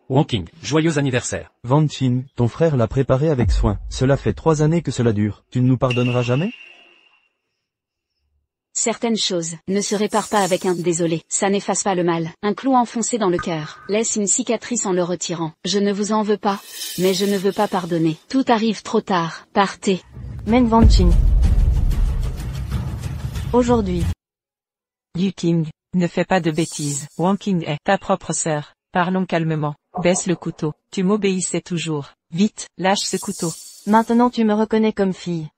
Wonking, joyeux anniversaire. Van Qin, ton frère l'a préparé avec soin. Cela fait 3 années que cela dure. Tu ne nous pardonneras jamais? Certaines choses ne se réparent pas avec un désolé. Ça n'efface pas le mal. Un clou enfoncé dans le cœur laisse une cicatrice en le retirant. Je ne vous en veux pas, mais je ne veux pas pardonner. Tout arrive trop tard. Partez. Meng Van Qin. Aujourd'hui. Liu King, ne fais pas de bêtises. Wonking est ta propre sœur. Parlons calmement. Baisse le couteau. Tu m'obéissais toujours. Vite, lâche ce couteau. Maintenant tu me reconnais comme fille.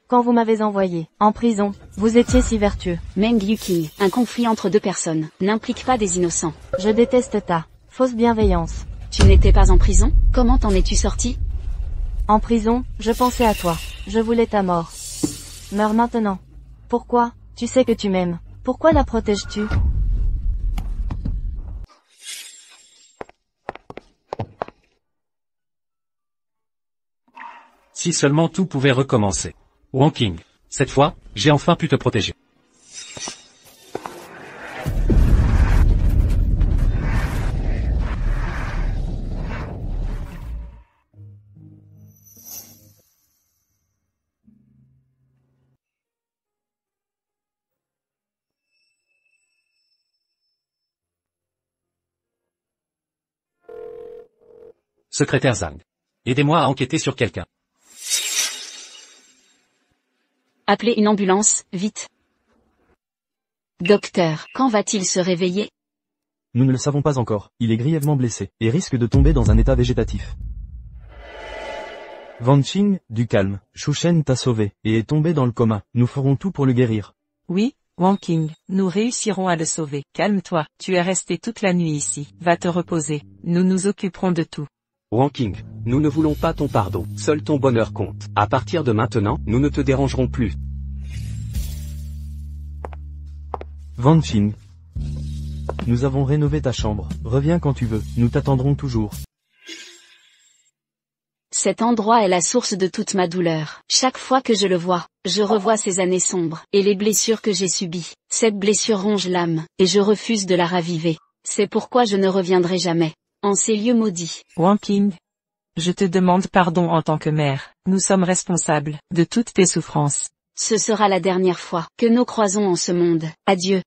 Quand vous m'avez envoyé en prison, vous étiez si vertueux. Meng Yuqing, un conflit entre deux personnes, n'implique pas des innocents. Je déteste ta fausse bienveillance. Tu n'étais pas en prison? Comment t'en es-tu sorti? En prison, je pensais à toi. Je voulais ta mort. Meurs maintenant. Pourquoi? Tu sais que tu m'aimes. Pourquoi la protèges-tu? Si seulement tout pouvait recommencer. Wonking, cette fois, j'ai enfin pu te protéger. Secrétaire Zhang. Aidez-moi à enquêter sur quelqu'un. Appelez une ambulance, vite. Docteur, quand va-t-il se réveiller? Nous ne le savons pas encore. Il est grièvement blessé, et risque de tomber dans un état végétatif. Van Qin, du calme. Xusheng t'a sauvé, et est tombé dans le coma. Nous ferons tout pour le guérir. Oui, Wonking, nous réussirons à le sauver. Calme-toi, tu es resté toute la nuit ici. Va te reposer. Nous nous occuperons de tout. Wonking, nous ne voulons pas ton pardon, seul ton bonheur compte. À partir de maintenant, nous ne te dérangerons plus. Van Qin. Nous avons rénové ta chambre. Reviens quand tu veux, nous t'attendrons toujours. Cet endroit est la source de toute ma douleur. Chaque fois que je le vois, je revois ces années sombres, et les blessures que j'ai subies. Cette blessure ronge l'âme, et je refuse de la raviver. C'est pourquoi je ne reviendrai jamais en ces lieux maudits. Wang Qing, je te demande pardon en tant que mère. Nous sommes responsables de toutes tes souffrances. Ce sera la dernière fois que nous croisons en ce monde. Adieu.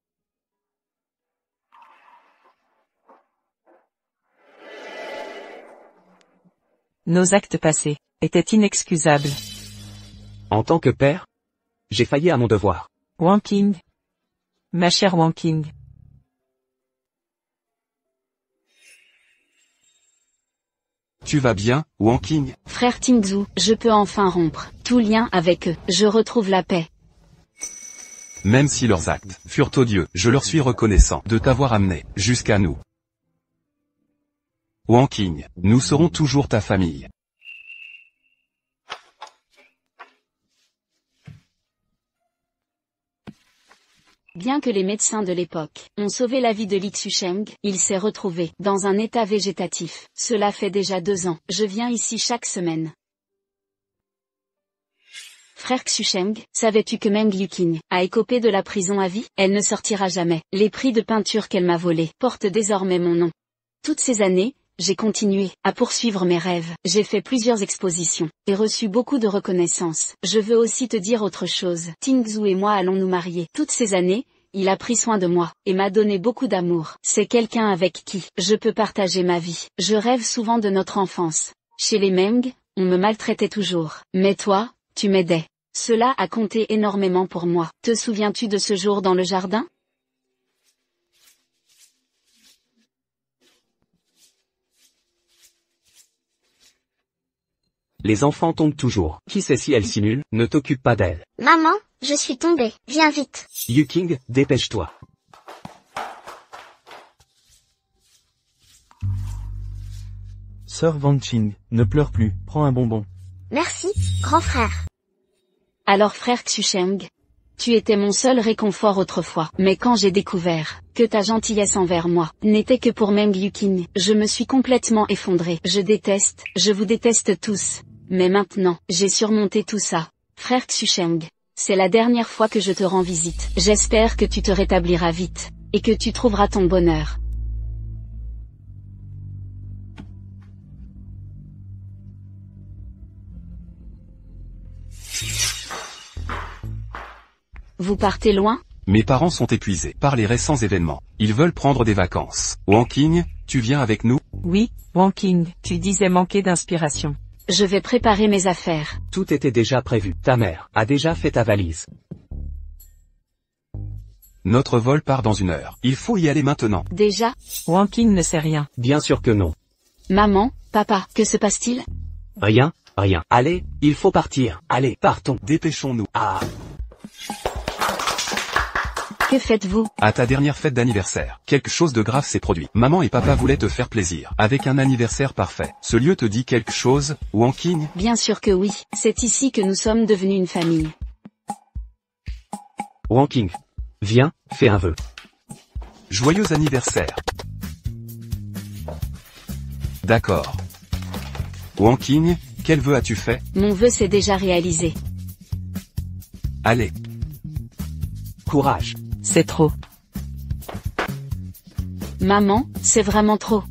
Nos actes passés étaient inexcusables. En tant que père, j'ai failli à mon devoir. Wang Qing. Ma chère Wang Qing. Tu vas bien, Wang Qing? Frère Tingzhu, je peux enfin rompre tout lien avec eux. Je retrouve la paix. Même si leurs actes furent odieux, je leur suis reconnaissant de t'avoir amené jusqu'à nous. Wang Qing, nous serons toujours ta famille. Bien que les médecins de l'époque ont sauvé la vie de Li Xusheng, il s'est retrouvé dans un état végétatif. Cela fait déjà 2 ans. Je viens ici chaque semaine. Frère Xusheng, savais-tu que Meng Yuqing a écopé de la prison à vie? Elle ne sortira jamais. Les prix de peinture qu'elle m'a volés portent désormais mon nom. Toutes ces années, j'ai continué à poursuivre mes rêves. J'ai fait plusieurs expositions et reçu beaucoup de reconnaissance. Je veux aussi te dire autre chose. Tingzhu et moi allons nous marier. Toutes ces années, il a pris soin de moi et m'a donné beaucoup d'amour. C'est quelqu'un avec qui je peux partager ma vie. Je rêve souvent de notre enfance. Chez les Meng, on me maltraitait toujours. Mais toi, tu m'aidais. Cela a compté énormément pour moi. Te souviens-tu de ce jour dans le jardin? Les enfants tombent toujours. Qui sait si elle simule? Ne t'occupe pas d'elle. Maman, je suis tombée. Viens vite. Yuqing, dépêche-toi. Sœur Wang Qing, ne pleure plus, prends un bonbon. Merci, grand frère. Alors frère Xusheng, tu étais mon seul réconfort autrefois. Mais quand j'ai découvert que ta gentillesse envers moi n'était que pour Meng Yuqing, je me suis complètement effondrée. Je vous déteste tous. Mais maintenant, j'ai surmonté tout ça. Frère Xusheng, c'est la dernière fois que je te rends visite. J'espère que tu te rétabliras vite, et que tu trouveras ton bonheur. Vous partez loin? Mes parents sont épuisés par les récents événements. Ils veulent prendre des vacances. Wang Qing, tu viens avec nous? Oui, Wang Qing, tu disais manquer d'inspiration. Je vais préparer mes affaires. Tout était déjà prévu. Ta mère a déjà fait ta valise. Notre vol part dans 1 heure. Il faut y aller maintenant. Déjà? Wang Qing ne sait rien. Bien sûr que non. Maman, papa, que se passe-t-il? Rien. Allez, il faut partir. Allez, partons. Dépêchons-nous. Ah. Que faites-vous? À ta dernière fête d'anniversaire, quelque chose de grave s'est produit. Maman et papa voulaient te faire plaisir, avec un anniversaire parfait. Ce lieu te dit quelque chose, Wang Qing? Bien sûr que oui. C'est ici que nous sommes devenus une famille. Wang Qing, viens, fais un vœu. Joyeux anniversaire. D'accord. Wang Qing, quel vœu as-tu fait? Mon vœu s'est déjà réalisé. Allez. Courage. C'est trop. Maman, c'est vraiment trop.